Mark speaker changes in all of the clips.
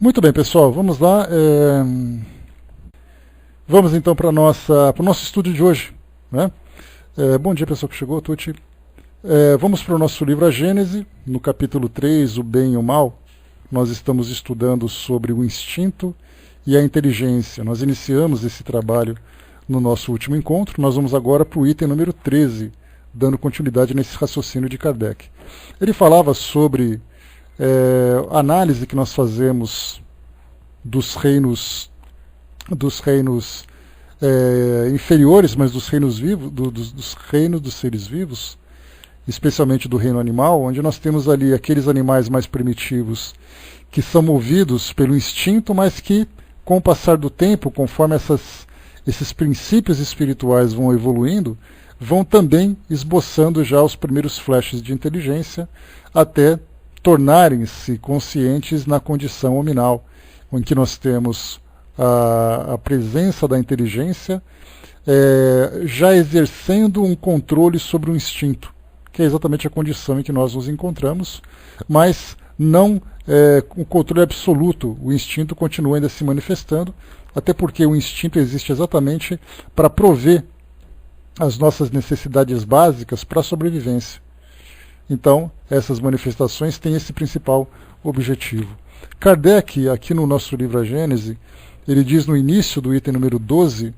Speaker 1: Muito bem, pessoal, vamos lá. Vamos então para o nosso estudo de hoje. Né? Bom dia, pessoal que chegou, Tuti. Vamos para o nosso livro A Gênese, no capítulo 3, O Bem e o Mal. Nós estamos estudando sobre o instinto e a inteligência. Nós iniciamos esse trabalho no nosso último encontro. Nós vamos agora para o item número 13, dando continuidade nesse raciocínio de Kardec. Ele falava sobre a análise que nós fazemos dos reinos inferiores, mas dos reinos vivos, dos reinos dos seres vivos, especialmente do reino animal, onde nós temos ali aqueles animais mais primitivos que são movidos pelo instinto, mas que, com o passar do tempo, conforme esses princípios espirituais vão evoluindo, vão também esboçando já os primeiros flashes de inteligência, até tornarem-se conscientes na condição hominal, em que nós temos a presença da inteligência já exercendo um controle sobre o instinto, que é exatamente a condição em que nós nos encontramos, mas não com controle absoluto. O instinto continua ainda se manifestando, até porque o instinto existe exatamente para prover as nossas necessidades básicas para a sobrevivência. Então, essas manifestações têm esse principal objetivo. Kardec, aqui no nosso livro A Gênese, ele diz no início do item número 12,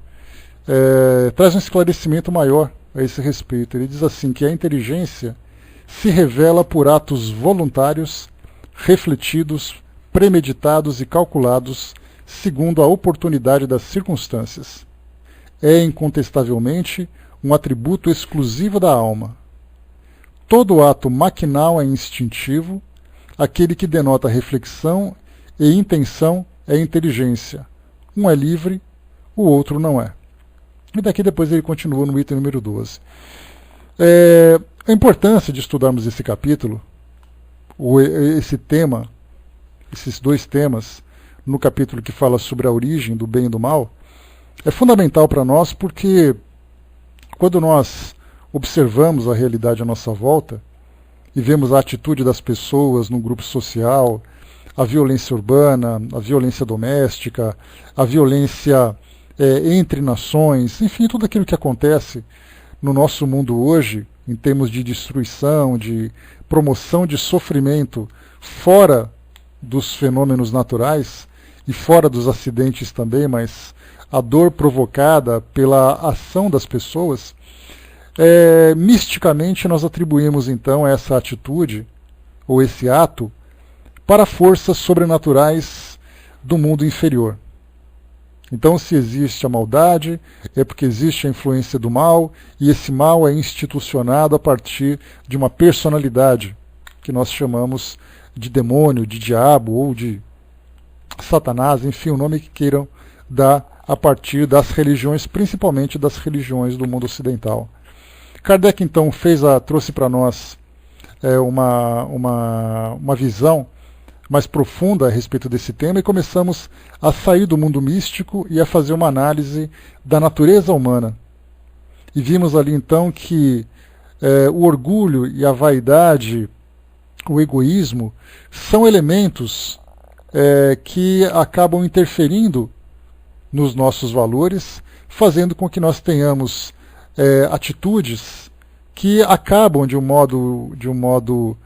Speaker 1: traz um esclarecimento maior a esse respeito. Ele diz assim que a inteligência se revela por atos voluntários, refletidos, premeditados e calculados segundo a oportunidade das circunstâncias. É incontestavelmente um atributo exclusivo da alma. Todo ato maquinal é instintivo, aquele que denota reflexão e intenção é inteligência. Um é livre, o outro não é. E daqui depois ele continua no item número 12. A importância de estudarmos esse capítulo, esse tema, esses dois temas, no capítulo que fala sobre a origem do bem e do mal, é fundamental para nós porque quando nós observamos a realidade à nossa volta e vemos a atitude das pessoas no grupo social, a violência urbana, a violência doméstica, a violência entre nações, enfim, tudo aquilo que acontece no nosso mundo hoje, em termos de destruição, de promoção de sofrimento fora dos fenômenos naturais e fora dos acidentes também, mas a dor provocada pela ação das pessoas, misticamente nós atribuímos então essa atitude, ou esse ato, para forças sobrenaturais do mundo inferior. Então, se existe a maldade, é porque existe a influência do mal, e esse mal é institucionado a partir de uma personalidade, que nós chamamos de demônio, de diabo, ou de Satanás, enfim, o nome que queiram dar a partir das religiões, principalmente das religiões do mundo ocidental. Kardec, então, trouxe para nós uma visão mais profunda a respeito desse tema e começamos a sair do mundo místico e a fazer uma análise da natureza humana. E vimos ali, então, que o orgulho e a vaidade, o egoísmo, são elementos que acabam interferindo nos nossos valores, fazendo com que nós tenhamos atitudes que acabam de um modo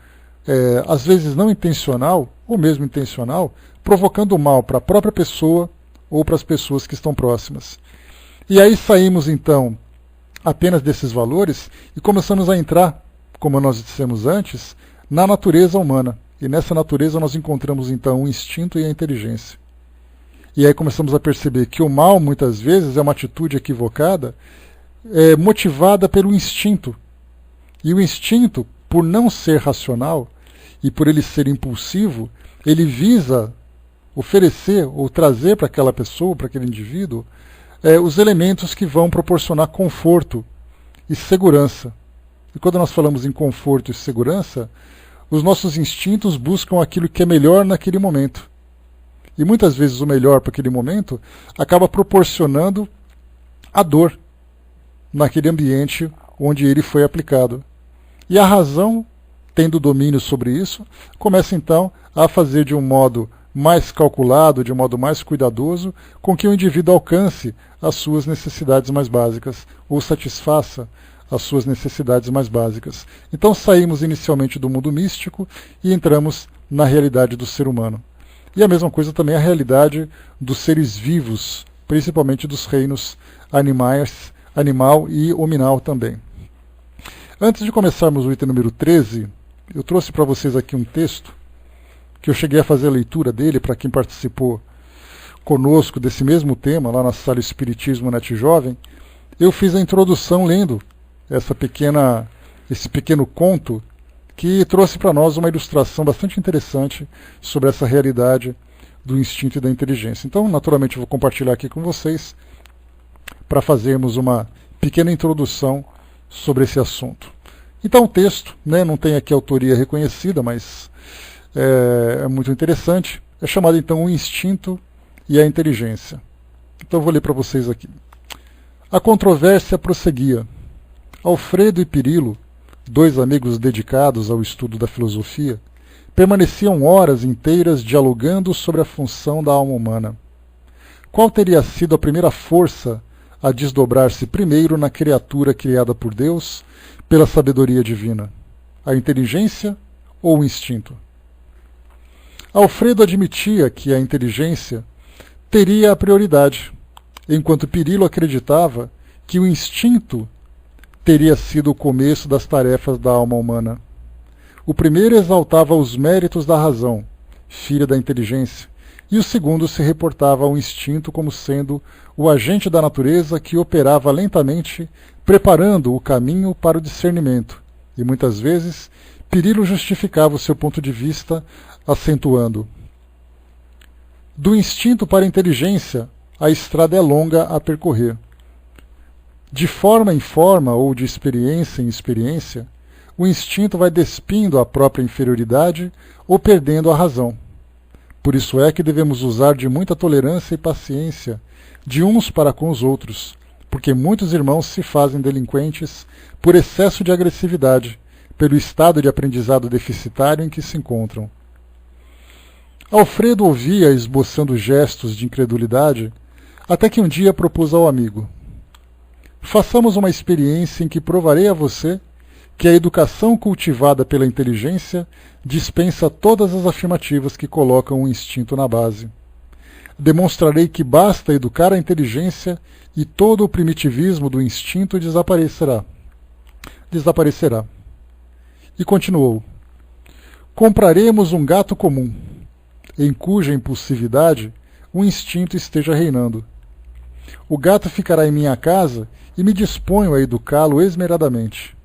Speaker 1: às vezes não intencional, ou mesmo intencional, provocando mal para a própria pessoa ou para as pessoas que estão próximas. E aí saímos então apenas desses valores e começamos a entrar, como nós dissemos antes, na natureza humana. E nessa natureza nós encontramos então o instinto e a inteligência. E aí começamos a perceber que o mal muitas vezes é uma atitude equivocada, motivada pelo instinto. E o instinto, por não ser racional e por ele ser impulsivo, ele visa oferecer ou trazer para aquela pessoa, para aquele indivíduo, os elementos que vão proporcionar conforto e segurança. E quando nós falamos em conforto e segurança, os nossos instintos buscam aquilo que é melhor naquele momento. E muitas vezes o melhor para aquele momento acaba proporcionando a dor naquele ambiente onde ele foi aplicado. E a razão, tendo domínio sobre isso, começa então a fazer de um modo mais calculado, de modo mais cuidadoso, com que o indivíduo alcance as suas necessidades mais básicas, ou satisfaça as suas necessidades mais básicas. Então saímos inicialmente do mundo místico e entramos na realidade do ser humano. E a mesma coisa também a realidade dos seres vivos, principalmente dos reinos animal e hominal também. Antes de começarmos o item número 13, eu trouxe para vocês aqui um texto que eu cheguei a fazer a leitura dele para quem participou conosco desse mesmo tema, lá na sala Espiritismo Net Jovem. Eu fiz a introdução lendo esse pequeno conto que trouxe para nós uma ilustração bastante interessante sobre essa realidade do instinto e da inteligência. Então, naturalmente, eu vou compartilhar aqui com vocês para fazermos uma pequena introdução sobre esse assunto. Então, o texto, não tem aqui autoria reconhecida, mas é muito interessante. É chamado, então, O Instinto e a Inteligência. Então, eu vou ler para vocês aqui. A controvérsia prosseguia. Alfredo e Pirilo, dois amigos dedicados ao estudo da filosofia, permaneciam horas inteiras dialogando sobre a função da alma humana. Qual teria sido a primeira força a desdobrar-se primeiro na criatura criada por Deus pela sabedoria divina? A inteligência ou o instinto? Alfredo admitia que a inteligência teria a prioridade, enquanto Pirilo acreditava que o instinto teria sido o começo das tarefas da alma humana. O primeiro exaltava os méritos da razão, filha da inteligência, e o segundo se reportava ao instinto como sendo o agente da natureza que operava lentamente, preparando o caminho para o discernimento, e muitas vezes Pirilo justificava o seu ponto de vista, acentuando: do instinto para a inteligência, a estrada é longa a percorrer. De forma em forma ou de experiência em experiência, o instinto vai despindo a própria inferioridade ou perdendo a razão. Por isso é que devemos usar de muita tolerância e paciência de uns para com os outros, porque muitos irmãos se fazem delinquentes por excesso de agressividade, pelo estado de aprendizado deficitário em que se encontram. Alfredo ouvia esboçando gestos de incredulidade, até que um dia propôs ao amigo: façamos uma experiência em que provarei a você que a educação cultivada pela inteligência dispensa todas as afirmativas que colocam o instinto na base. Demonstrarei que basta educar a inteligência e todo o primitivismo do instinto desaparecerá. E continuou: compraremos um gato comum, em cuja impulsividade o instinto esteja reinando. O gato ficará em minha casa e me disponho a educá-lo esmeradamente.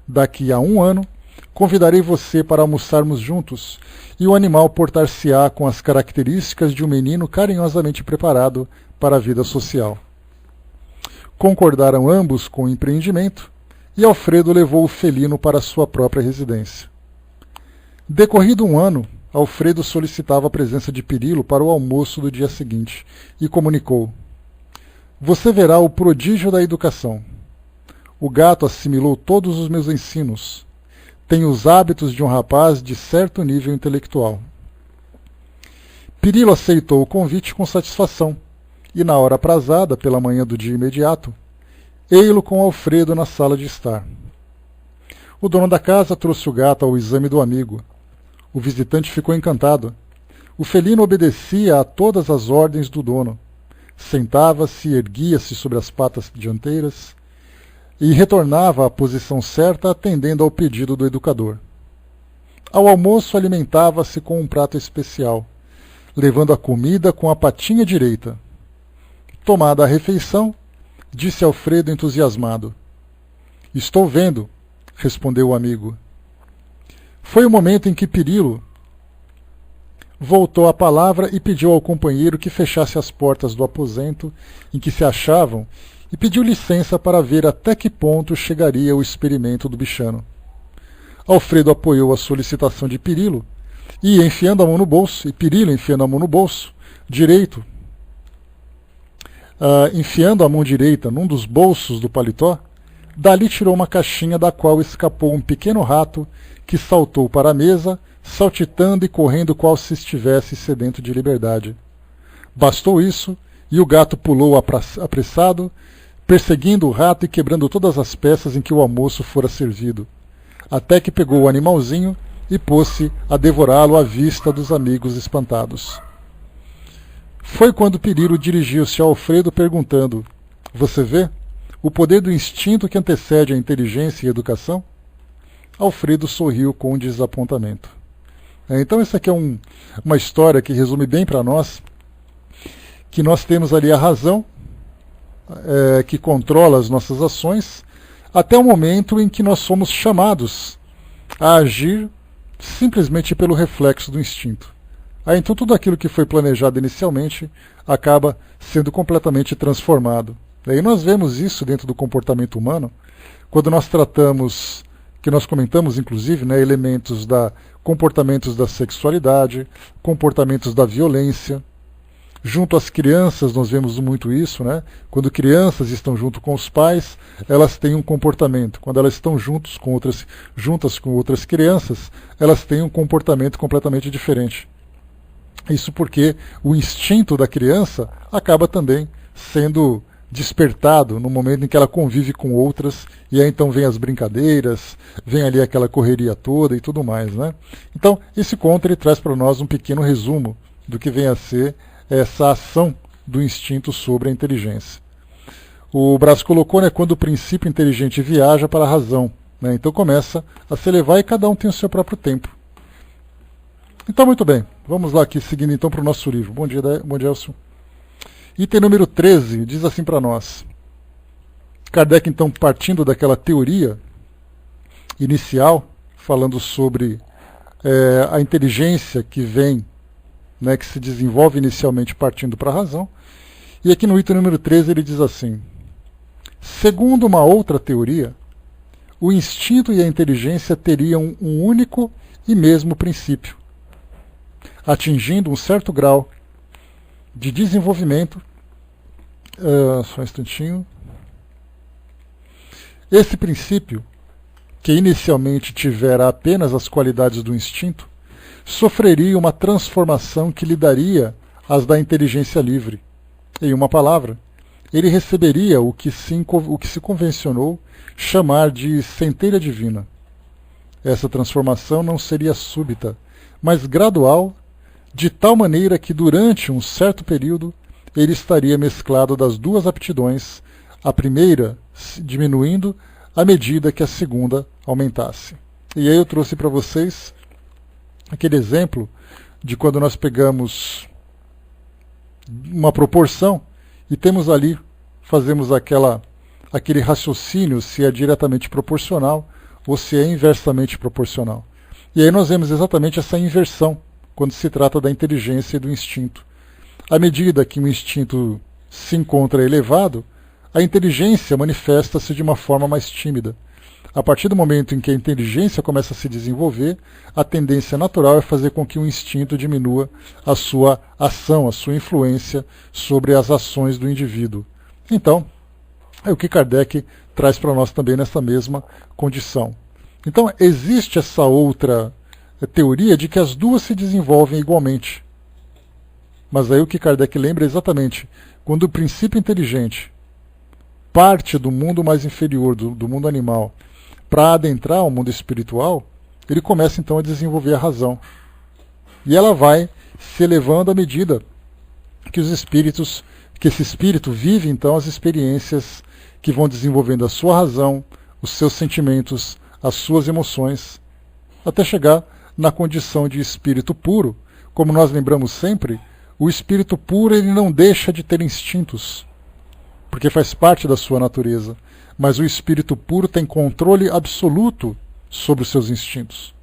Speaker 1: Daqui a 1 ano, convidarei você para almoçarmos juntos, e o animal portar-se-á com as características de um menino carinhosamente preparado para a vida social. Concordaram ambos com o empreendimento, e Alfredo levou o felino para sua própria residência. Decorrido 1 ano, Alfredo solicitava a presença de Pirilo para o almoço do dia seguinte, e comunicou: você verá o prodígio da educação. O gato assimilou todos os meus ensinos. Tem os hábitos de um rapaz de certo nível intelectual. Pirilo aceitou o convite com satisfação, e na hora aprazada, pela manhã do dia imediato, ei-lo com Alfredo na sala de estar. O dono da casa trouxe o gato ao exame do amigo. O visitante ficou encantado. O felino obedecia a todas as ordens do dono. Sentava-se, erguia-se sobre as patas dianteiras e retornava à posição certa, atendendo ao pedido do educador. Ao almoço, alimentava-se com um prato especial, levando a comida com a patinha direita. Tomada a refeição, disse Alfredo entusiasmado: estou vendo, respondeu o amigo. Foi o momento em que Pirilo voltou a palavra e pediu ao companheiro que fechasse as portas do aposento em que se achavam e pediu licença para ver até que ponto chegaria o experimento do bichano. Alfredo apoiou a solicitação de Pirilo e, enfiando a mão no bolso, enfiando a mão direita num dos bolsos do paletó, dali tirou uma caixinha da qual escapou um pequeno rato que saltou para a mesa, saltitando e correndo qual se estivesse sedento de liberdade. Bastou isso, e o gato pulou apressado, perseguindo o rato e quebrando todas as peças em que o almoço fora servido, até que pegou o animalzinho e pôs-se a devorá-lo à vista dos amigos espantados. Foi quando Piriro dirigiu-se a Alfredo perguntando: "Você vê o poder do instinto que antecede a inteligência e a educação?" Alfredo sorriu com desapontamento. Então essa aqui é uma história que resume bem para nós que nós temos ali a razão que controla as nossas ações até o momento em que nós somos chamados a agir simplesmente pelo reflexo do instinto. Então tudo aquilo que foi planejado inicialmente acaba sendo completamente transformado. E nós vemos isso dentro do comportamento humano, quando nós tratamos, que nós comentamos inclusive, elementos comportamentos da sexualidade, comportamentos da violência. Junto às crianças nós vemos muito isso, Quando crianças estão junto com os pais, elas têm um comportamento. Quando elas estão juntas com outras crianças, elas têm um comportamento completamente diferente. Isso porque o instinto da criança acaba também sendo despertado no momento em que ela convive com outras, e aí então vem as brincadeiras, vem ali aquela correria toda e tudo mais. Então, esse conto ele traz para nós um pequeno resumo do que vem a ser essa ação do instinto sobre a inteligência. O Brás colocou, quando o princípio inteligente viaja para a razão. Então começa a se elevar e cada um tem o seu próprio tempo. Então, muito bem. Vamos lá aqui, seguindo então para o nosso livro. Bom dia, Elcio. Item número 13 diz assim para nós. Kardec, então, partindo daquela teoria inicial, falando sobre a inteligência que vem, que se desenvolve inicialmente partindo para a razão. E aqui no item número 13 ele diz assim: segundo uma outra teoria, o instinto e a inteligência teriam um único e mesmo princípio, atingindo um certo grau de desenvolvimento. Só um instantinho. Esse princípio, que inicialmente tivera apenas as qualidades do instinto, sofreria uma transformação que lhe daria as da inteligência livre. Em uma palavra, ele receberia o que se convencionou chamar de centelha divina. Essa transformação não seria súbita, mas gradual, de tal maneira que durante um certo período ele estaria mesclado das duas aptidões, a primeira diminuindo à medida que a segunda aumentasse. E aí eu trouxe para vocês aquele exemplo de quando nós pegamos uma proporção e temos ali, fazemos aquele raciocínio se é diretamente proporcional ou se é inversamente proporcional. E aí nós vemos exatamente essa inversão quando se trata da inteligência e do instinto. À medida que o instinto se encontra elevado, a inteligência manifesta-se de uma forma mais tímida. A partir do momento em que a inteligência começa a se desenvolver, a tendência natural é fazer com que o instinto diminua a sua ação, a sua influência sobre as ações do indivíduo. Então, é o que Kardec traz para nós também nessa mesma condição. Então, existe essa outra teoria de que as duas se desenvolvem igualmente. Mas aí o que Kardec lembra é exatamente quando o princípio inteligente parte do mundo mais inferior, do mundo animal, para adentrar o mundo espiritual, ele começa então a desenvolver a razão. E ela vai se elevando à medida que esse espírito vive então as experiências que vão desenvolvendo a sua razão, os seus sentimentos, as suas emoções, até chegar na condição de espírito puro. Como nós lembramos sempre, o espírito puro ele não deixa de ter instintos, porque faz parte da sua natureza. Mas o espírito puro tem controle absoluto sobre os seus instintos.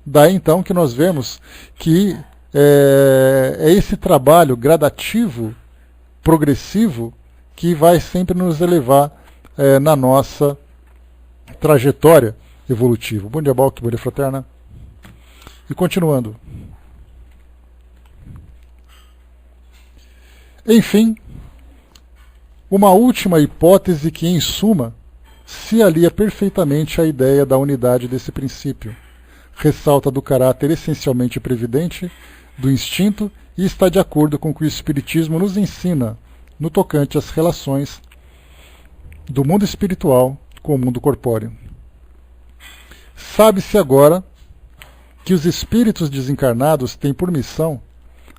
Speaker 1: Daí então que nós vemos que é esse trabalho gradativo, progressivo, que vai sempre nos elevar na nossa trajetória evolutiva. Bom dia, Balque, bom dia, fraterna. E continuando. Enfim, uma última hipótese que, em suma, se alia perfeitamente à ideia da unidade desse princípio, ressalta do caráter essencialmente previdente do instinto e está de acordo com o que o Espiritismo nos ensina no tocante às relações do mundo espiritual com o mundo corpóreo. Sabe-se agora que os espíritos desencarnados têm por missão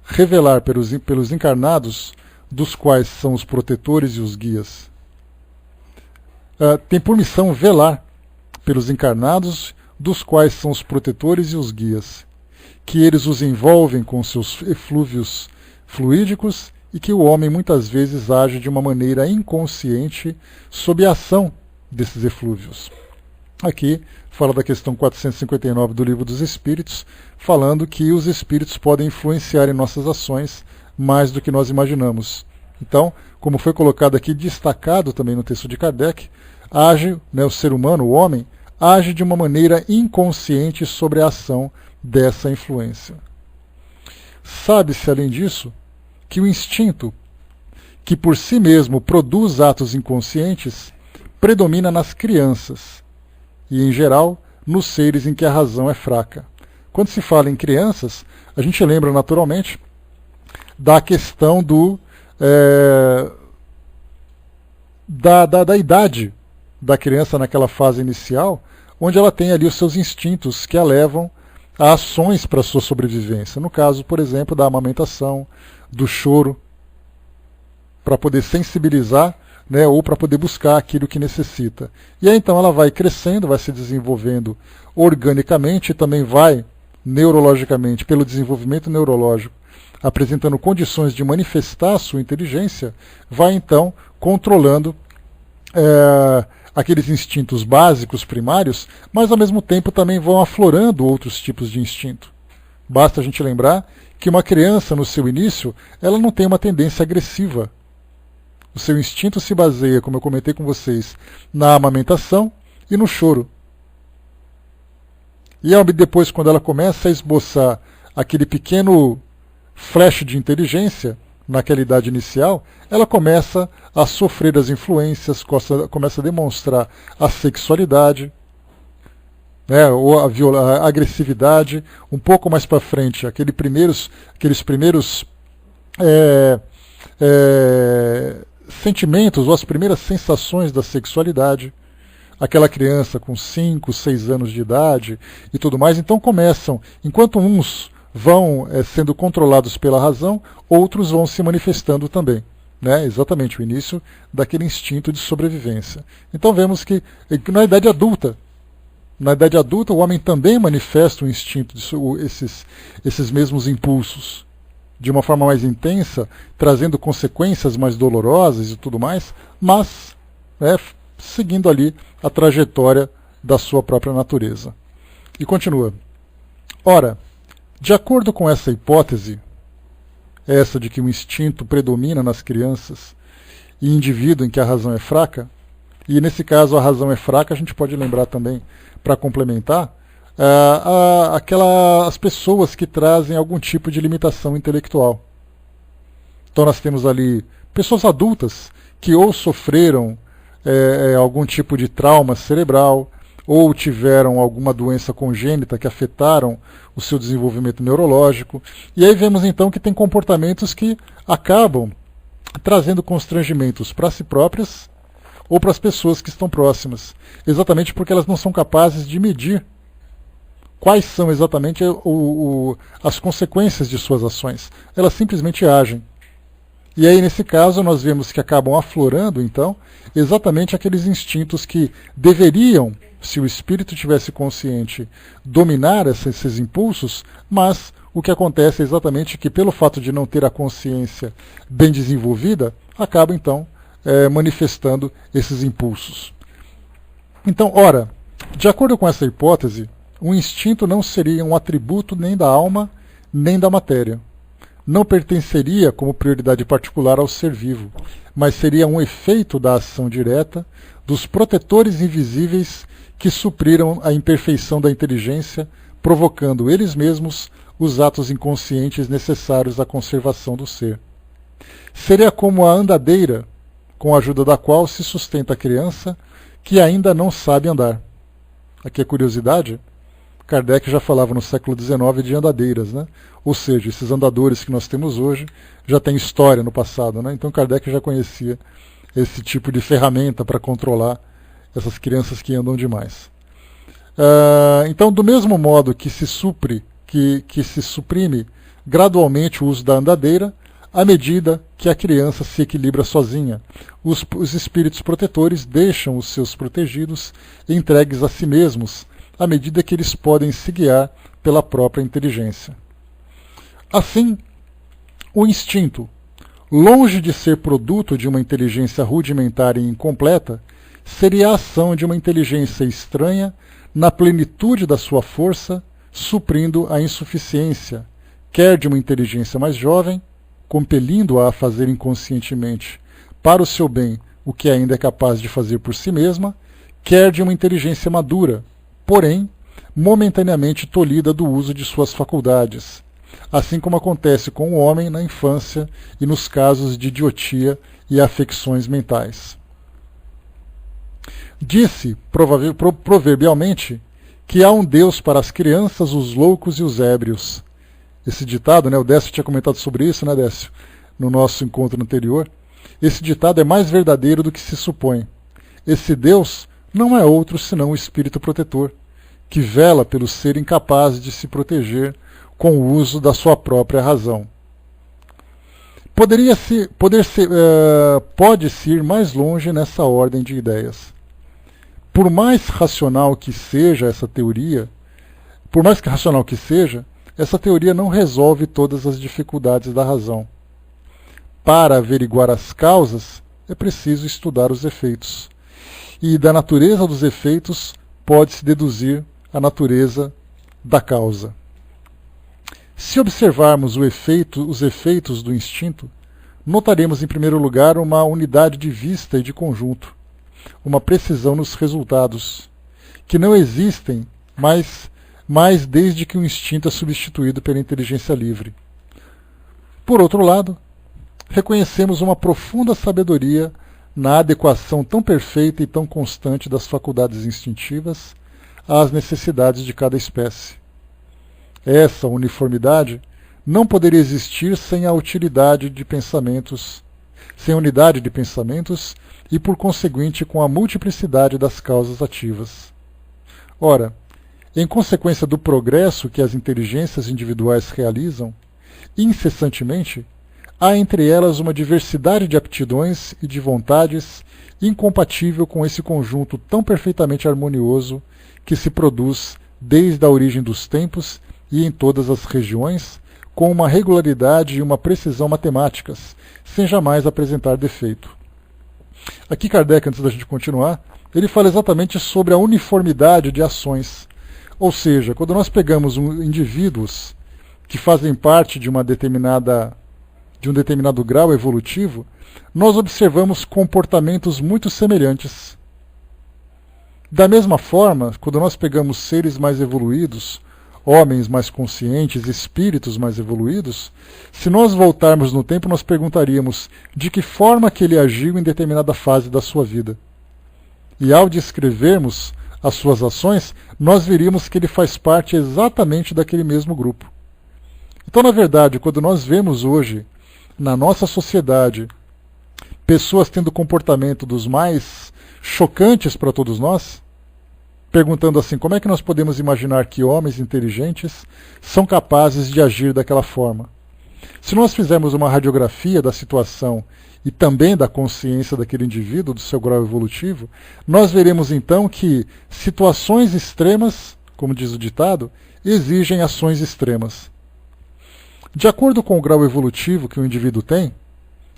Speaker 1: revelar pelos encarnados, dos quais são os protetores e os guias. Tem por missão velar pelos encarnados, dos quais são os protetores e os guias, que eles os envolvem com seus eflúvios fluídicos e que o homem muitas vezes age de uma maneira inconsciente sob a ação desses eflúvios. Aqui fala da questão 459 do Livro dos Espíritos, falando que os espíritos podem influenciar em nossas ações mais do que nós imaginamos. Então, como foi colocado aqui, destacado também no texto de Kardec, age, o ser humano, o homem, age de uma maneira inconsciente sobre a ação dessa influência. Sabe-se, além disso, que o instinto, que por si mesmo produz atos inconscientes, predomina nas crianças e, em geral, nos seres em que a razão é fraca. Quando se fala em crianças, a gente lembra naturalmente da questão da idade da criança naquela fase inicial, onde ela tem ali os seus instintos que a levam a ações para a sua sobrevivência. No caso, por exemplo, da amamentação, do choro, para poder sensibilizar, ou para poder buscar aquilo que necessita. E aí então ela vai crescendo, vai se desenvolvendo organicamente e também vai neurologicamente, pelo desenvolvimento neurológico, apresentando condições de manifestar a sua inteligência, vai então controlando aqueles instintos básicos, primários, mas ao mesmo tempo também vão aflorando outros tipos de instinto. Basta a gente lembrar que uma criança, no seu início, ela não tem uma tendência agressiva. O seu instinto se baseia, como eu comentei com vocês, na amamentação e no choro. E depois, quando ela começa a esboçar aquele pequeno flash de inteligência, naquela idade inicial, ela começa a sofrer as influências, começa a demonstrar a sexualidade, ou a agressividade. Um pouco mais para frente, aqueles primeiros sentimentos ou as primeiras sensações da sexualidade, aquela criança com 5, 6 anos de idade e tudo mais. Então começam, enquanto uns vão sendo controlados pela razão, outros vão se manifestando também. Exatamente o início daquele instinto de sobrevivência. Então vemos que na idade adulta o homem também manifesta o instinto, esses mesmos impulsos, de uma forma mais intensa, trazendo consequências mais dolorosas e tudo mais, mas seguindo ali a trajetória da sua própria natureza. E continua. Ora, de acordo com essa hipótese, essa de que o instinto predomina nas crianças e indivíduo em que a razão é fraca, e nesse caso a razão é fraca, a gente pode lembrar também, para complementar, as pessoas que trazem algum tipo de limitação intelectual. Então nós temos ali pessoas adultas que ou sofreram algum tipo de trauma cerebral, ou tiveram alguma doença congênita que afetaram o seu desenvolvimento neurológico. E aí vemos então que tem comportamentos que acabam trazendo constrangimentos para si próprias ou para as pessoas que estão próximas, exatamente porque elas não são capazes de medir quais são exatamente as consequências de suas ações. Elas simplesmente agem. E aí, nesse caso, nós vemos que acabam aflorando, então, exatamente aqueles instintos que deveriam, se o espírito tivesse consciente, dominar esses impulsos, mas o que acontece é exatamente que, pelo fato de não ter a consciência bem desenvolvida, acaba, então, manifestando esses impulsos. Então, ora, de acordo com essa hipótese, o instinto não seria um atributo nem da alma, nem da matéria. Não pertenceria como prioridade particular ao ser vivo, mas seria um efeito da ação direta dos protetores invisíveis que supriram a imperfeição da inteligência, provocando eles mesmos os atos inconscientes necessários à conservação do ser. Seria como a andadeira, com a ajuda da qual se sustenta a criança que ainda não sabe andar. Aqui a curiosidade, Kardec já falava no século XIX de andadeiras, né? Ou seja, esses andadores que nós temos hoje já têm história no passado, né? Então Kardec já conhecia esse tipo de ferramenta para controlar essas crianças que andam demais. Então, do mesmo modo que se suprime gradualmente o uso da andadeira, à medida que a criança se equilibra sozinha, os espíritos protetores deixam os seus protegidos entregues a si mesmos, à medida que eles podem se guiar pela própria inteligência. Assim, o instinto, longe de ser produto de uma inteligência rudimentar e incompleta, seria a ação de uma inteligência estranha na plenitude da sua força, suprindo a insuficiência, quer de uma inteligência mais jovem, compelindo-a a fazer inconscientemente para o seu bem o que ainda é capaz de fazer por si mesma, quer de uma inteligência madura, porém momentaneamente tolhida do uso de suas faculdades, assim como acontece com o homem na infância e nos casos de idiotia e afecções mentais. Disse, proverbialmente, que há um Deus para as crianças, os loucos e os ébrios. Esse ditado, né, o Décio tinha comentado sobre isso, né, Décio, no nosso encontro anterior. Esse ditado é mais verdadeiro do que se supõe. Esse Deus não é outro senão o Espírito Protetor, que vela pelo ser incapaz de se proteger com o uso da sua própria razão. Pode-se ir mais longe nessa ordem de ideias. Por mais racional que seja essa teoria, essa teoria não resolve todas as dificuldades da razão. Para averiguar as causas, é preciso estudar os efeitos. E da natureza dos efeitos pode-se deduzir a natureza da causa. Se observarmos os efeitos do instinto, notaremos em primeiro lugar uma unidade de vista e de conjunto, uma precisão nos resultados, que não existem mais desde que o instinto é substituído pela inteligência livre. Por outro lado, reconhecemos uma profunda sabedoria na adequação tão perfeita e tão constante das faculdades instintivas às necessidades de cada espécie. Essa uniformidade não poderia existir sem a unidade de pensamentos e, por conseguinte, com a multiplicidade das causas ativas. Ora, em consequência do progresso que as inteligências individuais realizam, incessantemente, há entre elas uma diversidade de aptidões e de vontades incompatível com esse conjunto tão perfeitamente harmonioso que se produz desde a origem dos tempos e em todas as regiões, com uma regularidade e uma precisão matemáticas, sem jamais apresentar defeito. Aqui Kardec, antes da gente continuar, ele fala exatamente sobre a uniformidade de ações. Ou seja, quando nós pegamos indivíduos que fazem parte de um determinado grau evolutivo, nós observamos comportamentos muito semelhantes. Da mesma forma, quando nós pegamos seres mais evoluídos, homens mais conscientes, espíritos mais evoluídos, se nós voltarmos no tempo, nós perguntaríamos de que forma que ele agiu em determinada fase da sua vida. E ao descrevermos as suas ações, nós veríamos que ele faz parte exatamente daquele mesmo grupo. Então, na verdade, quando nós vemos hoje, na nossa sociedade, pessoas tendo comportamento dos mais chocantes para todos nós, perguntando assim, como é que nós podemos imaginar que homens inteligentes são capazes de agir daquela forma? Se nós fizermos uma radiografia da situação e também da consciência daquele indivíduo, do seu grau evolutivo, nós veremos então que situações extremas, como diz o ditado, exigem ações extremas. De acordo com o grau evolutivo que o indivíduo tem,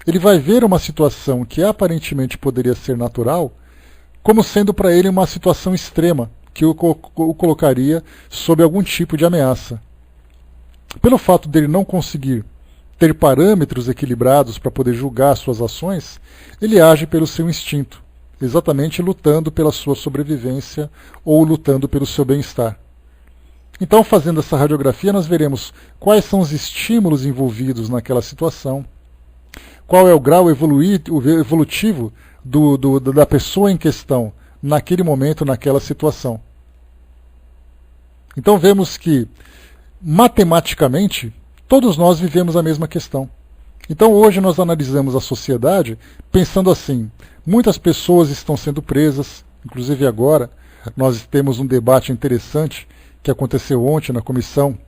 Speaker 1: ele vai ver uma situação que aparentemente poderia ser natural, como sendo para ele uma situação extrema, que o colocaria sob algum tipo de ameaça. Pelo fato dele não conseguir ter parâmetros equilibrados para poder julgar suas ações, ele age pelo seu instinto, exatamente lutando pela sua sobrevivência ou lutando pelo seu bem-estar. Então, fazendo essa radiografia, nós veremos quais são os estímulos envolvidos naquela situação, qual é o grau evolutivo da pessoa em questão, naquele momento, naquela situação. Então vemos que, matematicamente, todos nós vivemos a mesma questão. Então hoje nós analisamos a sociedade pensando assim, muitas pessoas estão sendo presas, inclusive agora, nós temos um debate interessante que aconteceu ontem na Comissão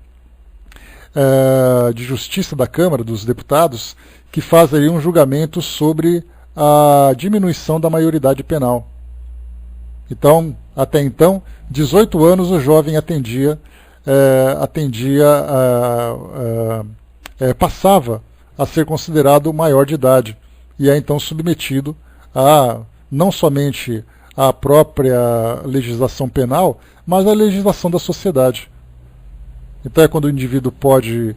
Speaker 1: de Justiça da Câmara dos Deputados, que faz aí um julgamento sobre a diminuição da maioridade penal. Então, até então, 18 anos o jovem passava a ser considerado maior de idade e é então submetido a não somente a própria legislação penal, mas a legislação da sociedade. Então é quando o indivíduo pode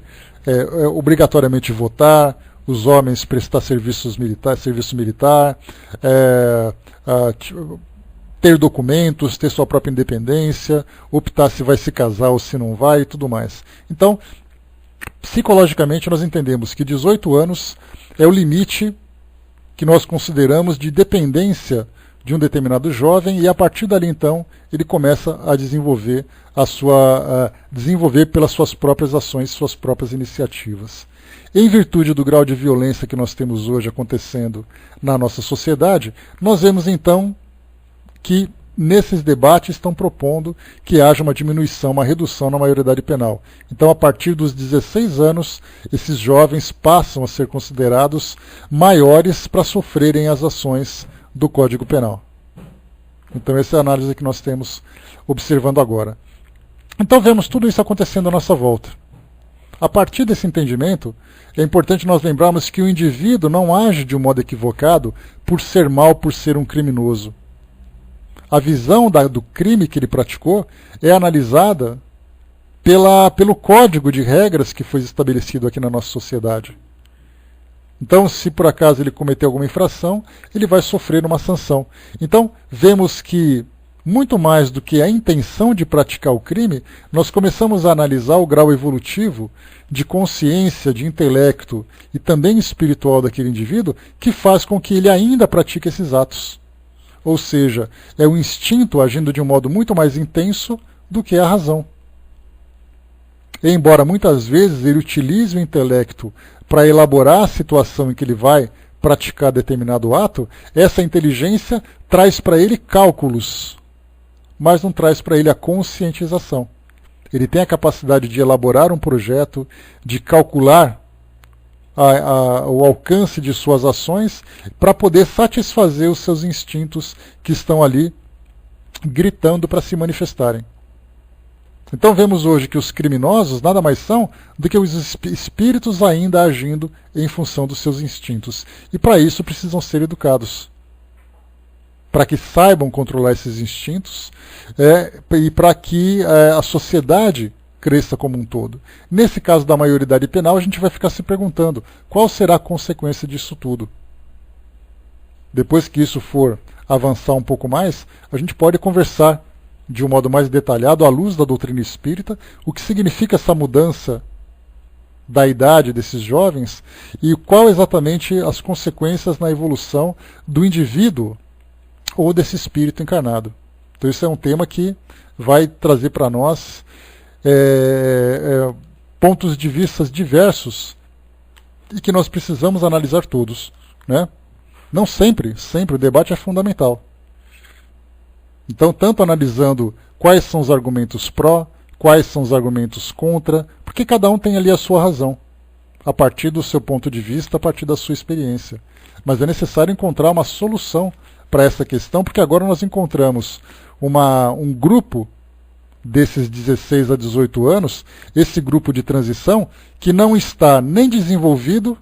Speaker 1: obrigatoriamente votar, os homens prestar serviço militar, ter documentos, ter sua própria independência, optar se vai se casar ou se não vai e tudo mais. Então, psicologicamente nós entendemos que 18 anos é o limite que nós consideramos de dependência de um determinado jovem e a partir dali então ele começa a desenvolver desenvolver pelas suas próprias ações, suas próprias iniciativas. Em virtude do grau de violência que nós temos hoje acontecendo na nossa sociedade, nós vemos então que nesses debates estão propondo que haja uma diminuição, uma redução na maioridade penal. Então, a partir dos 16 anos, esses jovens passam a ser considerados maiores para sofrerem as ações do Código Penal. Então, essa é a análise que nós temos observando agora. Então, vemos tudo isso acontecendo à nossa volta. A partir desse entendimento, é importante nós lembrarmos que o indivíduo não age de um modo equivocado por ser mau, por ser um criminoso. A visão do crime que ele praticou é analisada pelo código de regras que foi estabelecido aqui na nossa sociedade. Então, se por acaso ele cometeu alguma infração, ele vai sofrer uma sanção. Então, vemos que, muito mais do que a intenção de praticar o crime, nós começamos a analisar o grau evolutivo de consciência, de intelecto e também espiritual daquele indivíduo que faz com que ele ainda pratique esses atos. Ou seja, é o instinto agindo de um modo muito mais intenso do que a razão. E, embora muitas vezes ele utilize o intelecto para elaborar a situação em que ele vai praticar determinado ato, essa inteligência traz para ele cálculos, mas não traz para ele a conscientização. Ele tem a capacidade de elaborar um projeto, de calcular o alcance de suas ações para poder satisfazer os seus instintos que estão ali gritando para se manifestarem. Então vemos hoje que os criminosos nada mais são do que os espíritos ainda agindo em função dos seus instintos. E para isso precisam ser educados. Para que saibam controlar esses instintos e para que a sociedade cresça como um todo. Nesse caso da maioridade penal, a gente vai ficar se perguntando qual será a consequência disso tudo. Depois que isso for avançar um pouco mais, a gente pode conversar de um modo mais detalhado, à luz da doutrina espírita, o que significa essa mudança da idade desses jovens e qual exatamente as consequências na evolução do indivíduo ou desse espírito encarnado. Então isso é um tema que vai trazer para nós pontos de vista diversos e que nós precisamos analisar todos, né? Não sempre o debate é fundamental. Então, tanto analisando quais são os argumentos pró, quais são os argumentos contra, porque cada um tem ali a sua razão, a partir do seu ponto de vista, a partir da sua experiência. Mas é necessário encontrar uma solução para essa questão, porque agora nós encontramos um grupo desses 16 a 18 anos, esse grupo de transição, que não está nem desenvolvido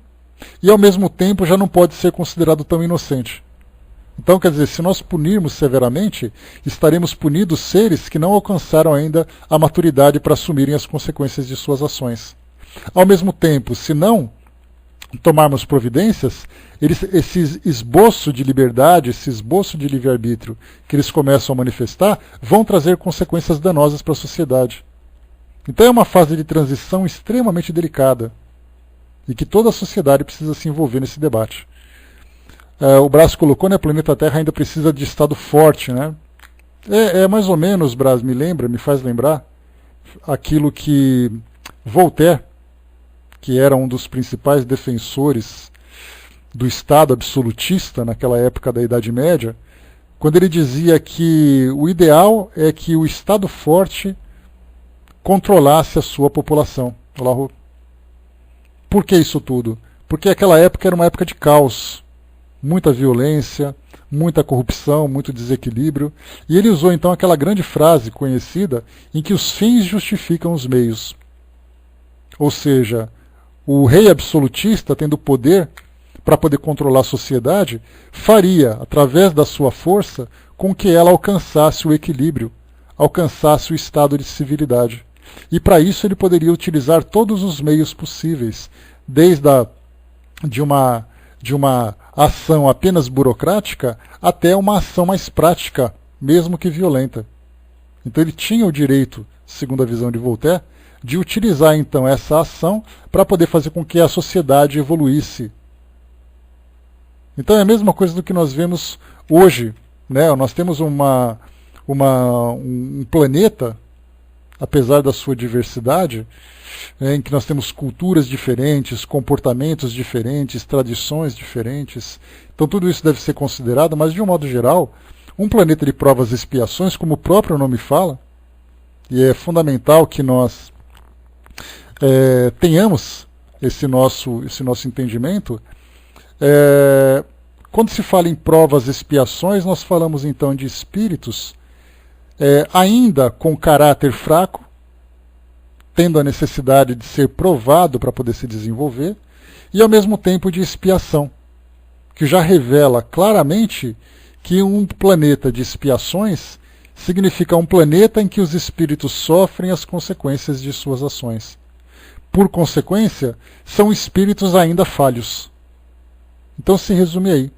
Speaker 1: e, ao mesmo tempo, já não pode ser considerado tão inocente. Então, quer dizer, se nós punirmos severamente, estaremos punindo seres que não alcançaram ainda a maturidade para assumirem as consequências de suas ações. Ao mesmo tempo, se não tomarmos providências, esse esboço de liberdade, esse esboço de livre-arbítrio que eles começam a manifestar, vão trazer consequências danosas para a sociedade. Então é uma fase de transição extremamente delicada e que toda a sociedade precisa se envolver nesse debate. O Brás colocou, né, o planeta Terra ainda precisa de Estado forte, né? Mais ou menos, Brás, me faz lembrar, aquilo que Voltaire, que era um dos principais defensores do Estado absolutista naquela época da Idade Média, quando ele dizia que o ideal é que o Estado forte controlasse a sua população. Olá, Rô. Por que isso tudo? Porque aquela época era uma época de caos, muita violência, muita corrupção, muito desequilíbrio, e ele usou então aquela grande frase conhecida em que os fins justificam os meios. Ou seja, o rei absolutista, tendo poder para poder controlar a sociedade, faria, através da sua força, com que ela alcançasse o equilíbrio, alcançasse o estado de civilidade. E para isso ele poderia utilizar todos os meios possíveis, desde de uma ação apenas burocrática até uma ação mais prática, mesmo que violenta. Então ele tinha o direito, segundo a visão de Voltaire, de utilizar então essa ação para poder fazer com que a sociedade evoluísse. Então é a mesma coisa do que nós vemos hoje, né? Nós temos um planeta, apesar da sua diversidade, em que nós temos culturas diferentes, comportamentos diferentes, tradições diferentes. Então tudo isso deve ser considerado, mas de um modo geral, um planeta de provas e expiações, como o próprio nome fala, e é fundamental que nós tenhamos esse nosso entendimento. Quando se fala em provas e expiações, nós falamos então de espíritos ainda com caráter fraco, tendo a necessidade de ser provado para poder se desenvolver, e ao mesmo tempo de expiação, que já revela claramente que um planeta de expiações significa um planeta em que os espíritos sofrem as consequências de suas ações. Por consequência, são espíritos ainda falhos. Então se resume aí.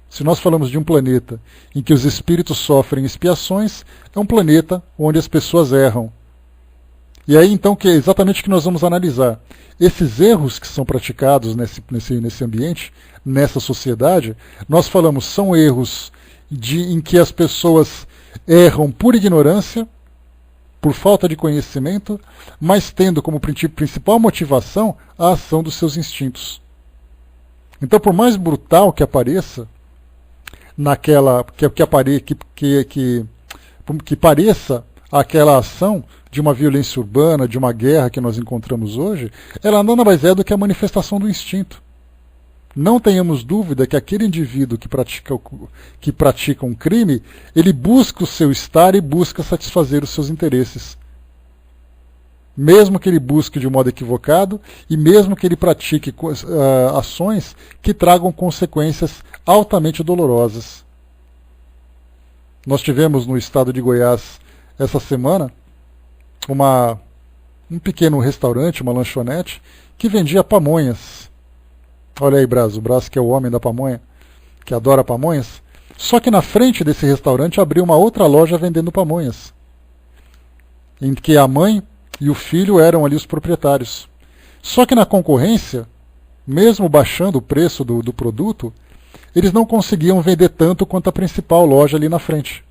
Speaker 1: Se nós falamos de um planeta em que os espíritos sofrem expiações, é um planeta onde as pessoas erram. E aí então que é exatamente o que nós vamos analisar. Esses erros que são praticados nesse ambiente, nessa sociedade, nós falamos são erros em que as pessoas erram por ignorância, por falta de conhecimento, mas tendo como principal motivação a ação dos seus instintos. Então, por mais brutal que apareça, que pareça aquela ação de uma violência urbana, de uma guerra que nós encontramos hoje, ela nada mais é do que a manifestação do instinto. Não tenhamos dúvida que aquele indivíduo que pratica um crime, ele busca o seu estar e busca satisfazer os seus interesses. Mesmo que ele busque de um modo equivocado e mesmo que ele pratique ações que tragam consequências altamente dolorosas. Nós tivemos no estado de Goiás, essa semana, um pequeno restaurante, uma lanchonete, que vendia pamonhas. Olha aí, Braz, o Braz que é o homem da pamonha, que adora pamonhas. Só que na frente desse restaurante abriu uma outra loja vendendo pamonhas, em que a mãe e o filho eram ali os proprietários. Só que na concorrência, mesmo baixando o preço do produto, eles não conseguiam vender tanto quanto a principal loja ali na frente.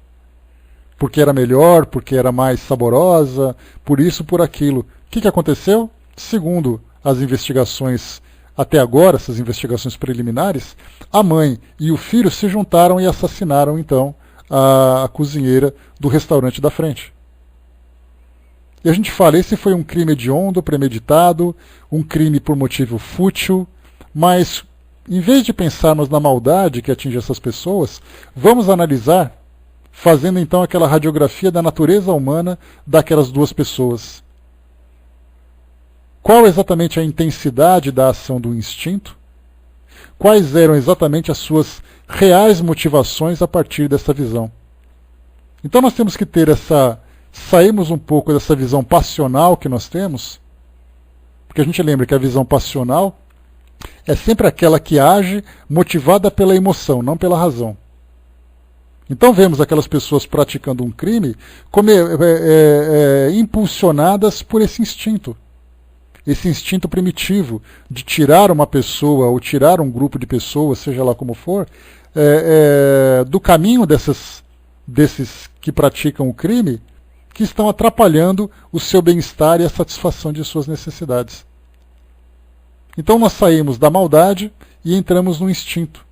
Speaker 1: Porque era melhor, porque era mais saborosa, por isso, por aquilo. O que aconteceu? Segundo as investigações até agora, essas investigações preliminares, a mãe e o filho se juntaram e assassinaram então a cozinheira do restaurante da frente. E a gente fala, esse foi um crime hediondo, premeditado, um crime por motivo fútil, mas em vez de pensarmos na maldade que atinge essas pessoas, vamos analisar, fazendo então aquela radiografia da natureza humana daquelas duas pessoas. Qual exatamente a intensidade da ação do instinto? Quais eram exatamente as suas reais motivações a partir dessa visão? Então nós temos que ter saímos um pouco dessa visão passional que nós temos, porque a gente lembra que a visão passional é sempre aquela que age motivada pela emoção, não pela razão. Então vemos aquelas pessoas praticando um crime como impulsionadas por esse instinto primitivo de tirar uma pessoa ou tirar um grupo de pessoas, seja lá como for, do caminho desses que praticam o crime, que estão atrapalhando o seu bem-estar e a satisfação de suas necessidades. Então nós saímos da maldade e entramos no instinto.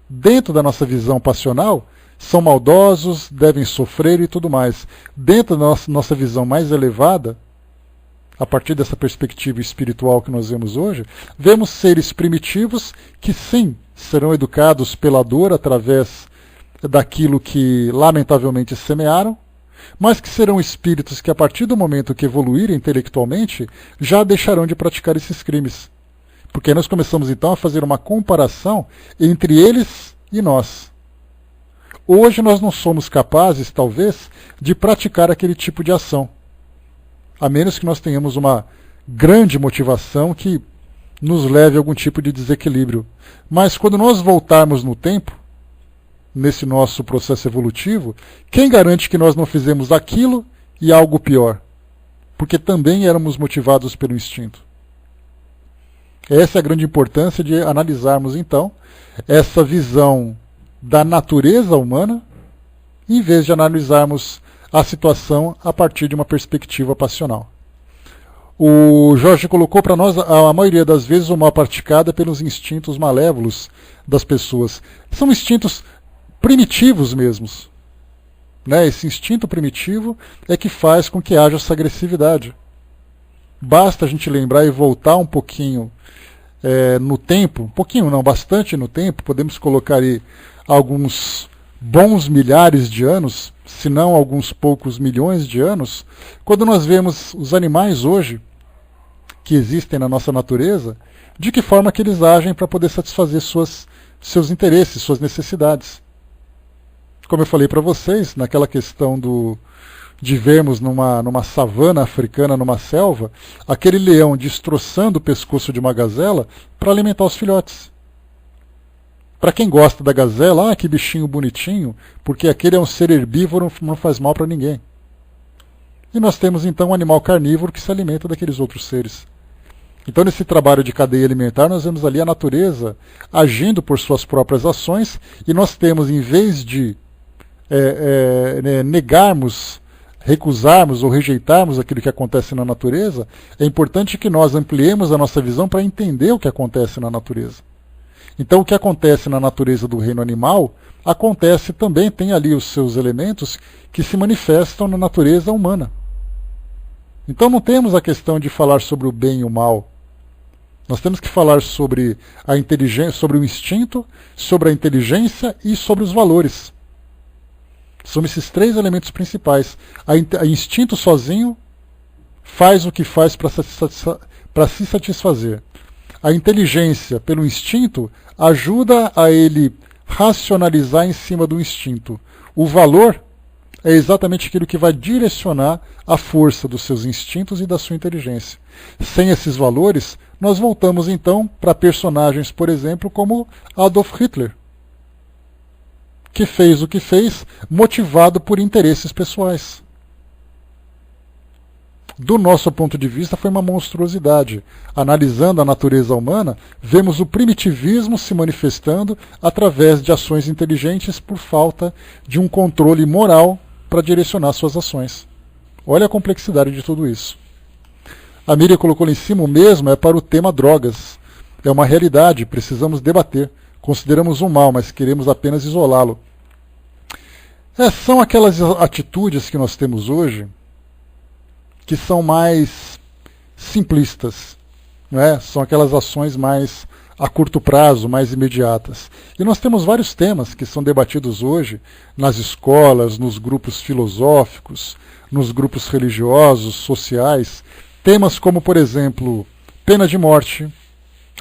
Speaker 1: Dentro da nossa visão passional, são maldosos, devem sofrer e tudo mais. Dentro da nossa visão mais elevada, a partir dessa perspectiva espiritual que nós vemos hoje, vemos seres primitivos que sim, serão educados pela dor através daquilo que lamentavelmente semearam, mas que serão espíritos que a partir do momento que evoluírem intelectualmente, já deixarão de praticar esses crimes. Porque nós começamos então a fazer uma comparação entre eles e nós. Hoje nós não somos capazes, talvez, de praticar aquele tipo de ação, a menos que nós tenhamos uma grande motivação que nos leve a algum tipo de desequilíbrio. Mas quando nós voltarmos no tempo, nesse nosso processo evolutivo, quem garante que nós não fizemos aquilo e algo pior? Porque também éramos motivados pelo instinto. Essa é a grande importância de analisarmos, então, essa visão da natureza humana, em vez de analisarmos a situação a partir de uma perspectiva passional. O Jorge colocou para nós, a maioria das vezes, o mal praticado é pelos instintos malévolos das pessoas. São instintos primitivos mesmos. Né? Esse instinto primitivo é que faz com que haja essa agressividade. Basta a gente lembrar e voltar um pouquinho no tempo, um pouquinho não, bastante no tempo, podemos colocar aí alguns bons milhares de anos, se não alguns poucos milhões de anos, quando nós vemos os animais hoje, que existem na nossa natureza, de que forma que eles agem para poder satisfazer seus interesses, suas necessidades. Como eu falei para vocês, naquela questão de vermos numa savana africana, numa selva, aquele leão destroçando o pescoço de uma gazela para alimentar os filhotes. Para quem gosta da gazela, que bichinho bonitinho, porque aquele é um ser herbívoro, não faz mal para ninguém. E nós temos então um animal carnívoro que se alimenta daqueles outros seres. Então nesse trabalho de cadeia alimentar, nós vemos ali a natureza agindo por suas próprias ações, e nós temos, em vez de negarmos, recusarmos ou rejeitarmos aquilo que acontece na natureza, é importante que nós ampliemos a nossa visão para entender o que acontece na natureza. Então o que acontece na natureza do reino animal, acontece também, tem ali os seus elementos que se manifestam na natureza humana. Então não temos a questão de falar sobre o bem e o mal. Nós temos que falar sobre a inteligência, sobre o instinto, sobre a inteligência e sobre os valores. São esses três elementos principais. O instinto sozinho faz o que faz para se satisfazer. A inteligência, pelo instinto, ajuda a ele racionalizar em cima do instinto. O valor é exatamente aquilo que vai direcionar a força dos seus instintos e da sua inteligência. Sem esses valores, nós voltamos então para personagens, por exemplo, como Adolf Hitler, que fez o que fez motivado por interesses pessoais. Do nosso ponto de vista, foi uma monstruosidade. Analisando a natureza humana, vemos o primitivismo se manifestando através de ações inteligentes por falta de um controle moral para direcionar suas ações. Olha a complexidade de tudo isso. A Miriam colocou lá em cima, o mesmo é para o tema drogas. É uma realidade, precisamos debater. Consideramos um mal, mas queremos apenas isolá-lo. São aquelas atitudes que nós temos hoje que são mais simplistas, não é? São aquelas ações mais a curto prazo, mais imediatas. E nós temos vários temas que são debatidos hoje nas escolas, nos grupos filosóficos, nos grupos religiosos, sociais. Temas como, por exemplo, pena de morte,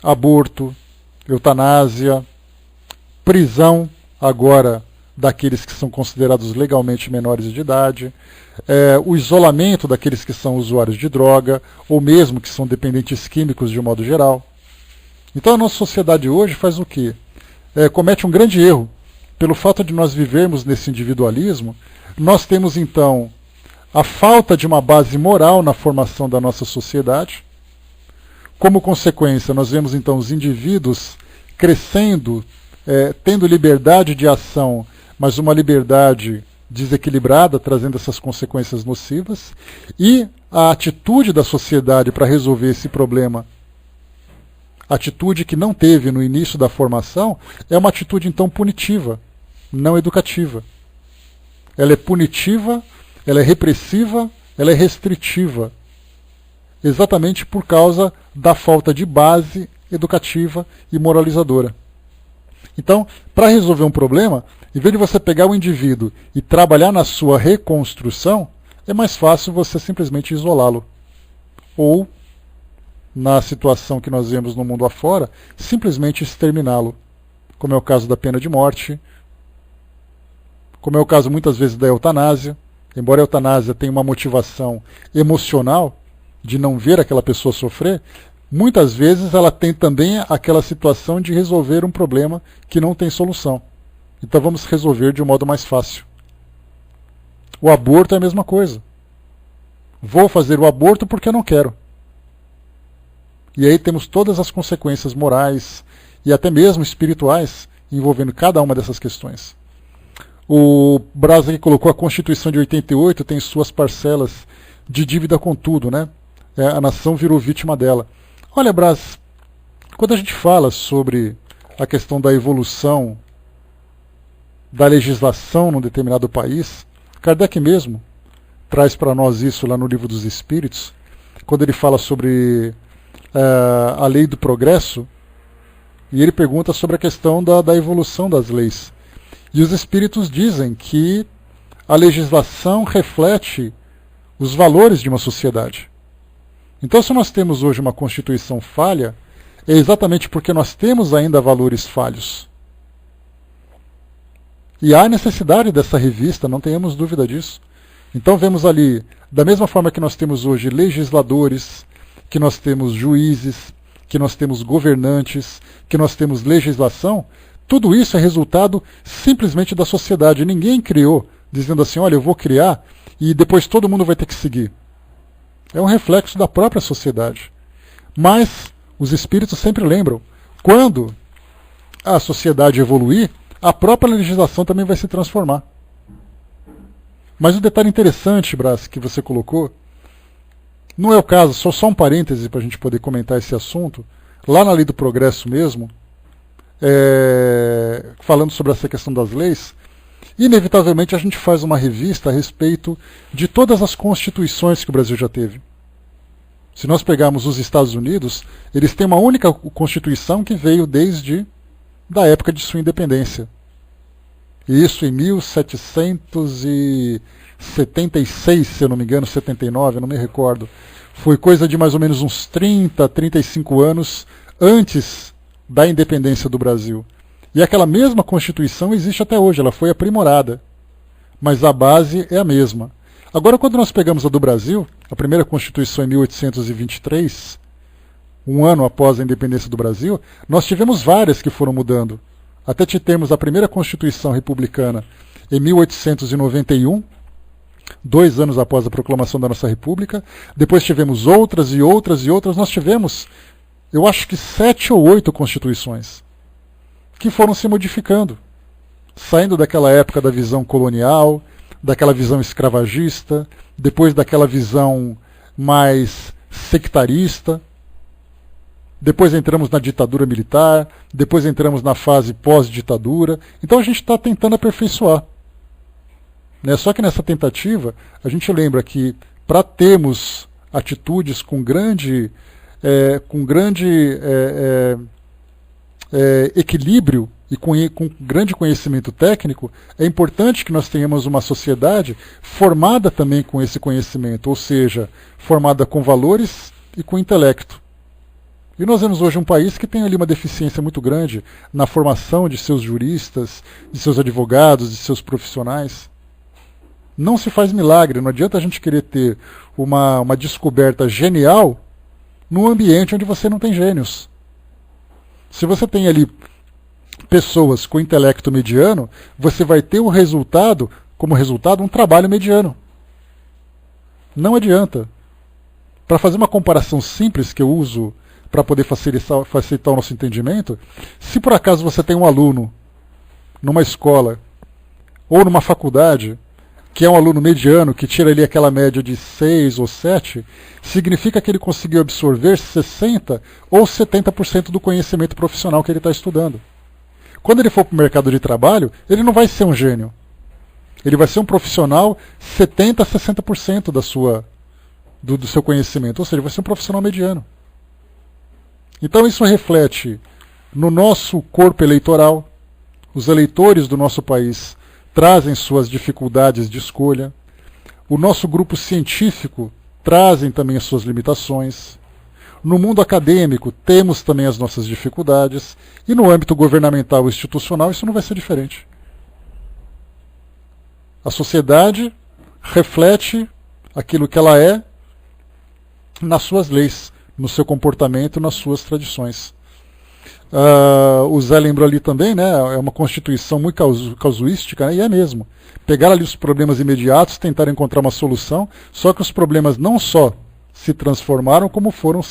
Speaker 1: aborto, eutanásia, prisão, agora, daqueles que são considerados legalmente menores de idade, o isolamento daqueles que são usuários de droga, ou mesmo que são dependentes químicos de um modo geral. Então a nossa sociedade hoje faz o quê? Comete um grande erro. Pelo fato de nós vivermos nesse individualismo, nós temos então a falta de uma base moral na formação da nossa sociedade. Como consequência, nós vemos então os indivíduos crescendo, tendo liberdade de ação, mas uma liberdade desequilibrada, trazendo essas consequências nocivas, e a atitude da sociedade para resolver esse problema, a atitude que não teve no início da formação, é uma atitude então punitiva, não educativa. Ela é punitiva, ela é repressiva, ela é restritiva, exatamente por causa da falta de base educativa e moralizadora. Então, para resolver um problema, em vez de você pegar o indivíduo e trabalhar na sua reconstrução, é mais fácil você simplesmente isolá-lo. Ou, na situação que nós vemos no mundo afora, simplesmente exterminá-lo. Como é o caso da pena de morte, como é o caso muitas vezes da eutanásia. Embora a eutanásia tenha uma motivação emocional de não ver aquela pessoa sofrer, muitas vezes ela tem também aquela situação de resolver um problema que não tem solução. Então vamos resolver de um modo mais fácil. O aborto é a mesma coisa. Vou fazer o aborto porque eu não quero. E aí temos todas as consequências morais e até mesmo espirituais envolvendo cada uma dessas questões. O Braz aqui colocou a Constituição de 88, tem suas parcelas de dívida com tudo, né? A nação virou vítima dela. Olha, Braz, quando a gente fala sobre a questão da evolução da legislação num determinado país, Kardec mesmo traz para nós isso lá no Livro dos Espíritos, quando ele fala sobre a lei do progresso, e ele pergunta sobre a questão da evolução das leis. E os espíritos dizem que a legislação reflete os valores de uma sociedade. Então, se nós temos hoje uma Constituição falha, é exatamente porque nós temos ainda valores falhos. E há necessidade dessa revista, não tenhamos dúvida disso. Então vemos ali, da mesma forma que nós temos hoje legisladores, que nós temos juízes, que nós temos governantes, que nós temos legislação, tudo isso é resultado simplesmente da sociedade. Ninguém criou dizendo assim, olha, eu vou criar e depois todo mundo vai ter que seguir. É um reflexo da própria sociedade. Mas os espíritos sempre lembram, quando a sociedade evoluir, a própria legislação também vai se transformar. Mas um detalhe interessante, Braz, que você colocou, não é o caso, só um parêntese para a gente poder comentar esse assunto, lá na Lei do Progresso mesmo, falando sobre essa questão das leis, inevitavelmente a gente faz uma revista a respeito de todas as constituições que o Brasil já teve. Se nós pegarmos os Estados Unidos, eles têm uma única constituição que veio desde da época de sua independência. E isso em 1776, se eu não me engano, 79, eu não me recordo. Foi coisa de mais ou menos uns 30, 35 anos antes da independência do Brasil. E aquela mesma Constituição existe até hoje, ela foi aprimorada. Mas a base é a mesma. Agora, quando nós pegamos a do Brasil, a primeira Constituição em 1823, um ano após a independência do Brasil, nós tivemos várias que foram mudando. Até termos a primeira Constituição republicana em 1891, 2 anos após a proclamação da nossa República. Depois tivemos outras e outras e outras. Nós tivemos, eu acho que 7 ou 8 constituições que foram se modificando, saindo daquela época da visão colonial, daquela visão escravagista, depois daquela visão mais sectarista. Depois entramos na ditadura militar, depois entramos na fase pós-ditadura. Então a gente está tentando aperfeiçoar. Só que nessa tentativa, a gente lembra que para termos atitudes com grande equilíbrio e com grande conhecimento técnico, é importante que nós tenhamos uma sociedade formada também com esse conhecimento, ou seja, formada com valores e com intelecto. E nós vemos hoje um país que tem ali uma deficiência muito grande na formação de seus juristas, de seus advogados, de seus profissionais. Não se faz milagre, não adianta a gente querer ter uma descoberta genial num ambiente onde você não tem gênios. Se você tem ali pessoas com intelecto mediano, você vai ter como resultado um trabalho mediano. Não adianta. Para fazer uma comparação simples que eu uso para poder facilitar o nosso entendimento, se por acaso você tem um aluno numa escola ou numa faculdade que é um aluno mediano, que tira ali aquela média de 6 ou 7, significa que ele conseguiu absorver 60% ou 70% do conhecimento profissional que ele está estudando. Quando ele for para o mercado de trabalho, ele não vai ser um gênio. Ele vai ser um profissional 70% a 60% do seu conhecimento, ou seja, vai ser um profissional mediano. Então isso reflete no nosso corpo eleitoral. Os eleitores do nosso país trazem suas dificuldades de escolha. O nosso grupo científico trazem também as suas limitações. No mundo acadêmico temos também as nossas dificuldades. E no âmbito governamental e institucional isso não vai ser diferente. A sociedade reflete aquilo que ela é nas suas leis, no seu comportamento, nas suas tradições. O Zé lembrou ali também, né, é uma constituição muito casuística, né, e é mesmo. Pegar ali os problemas imediatos, tentar encontrar uma solução, só que os problemas não só se transformaram, como foram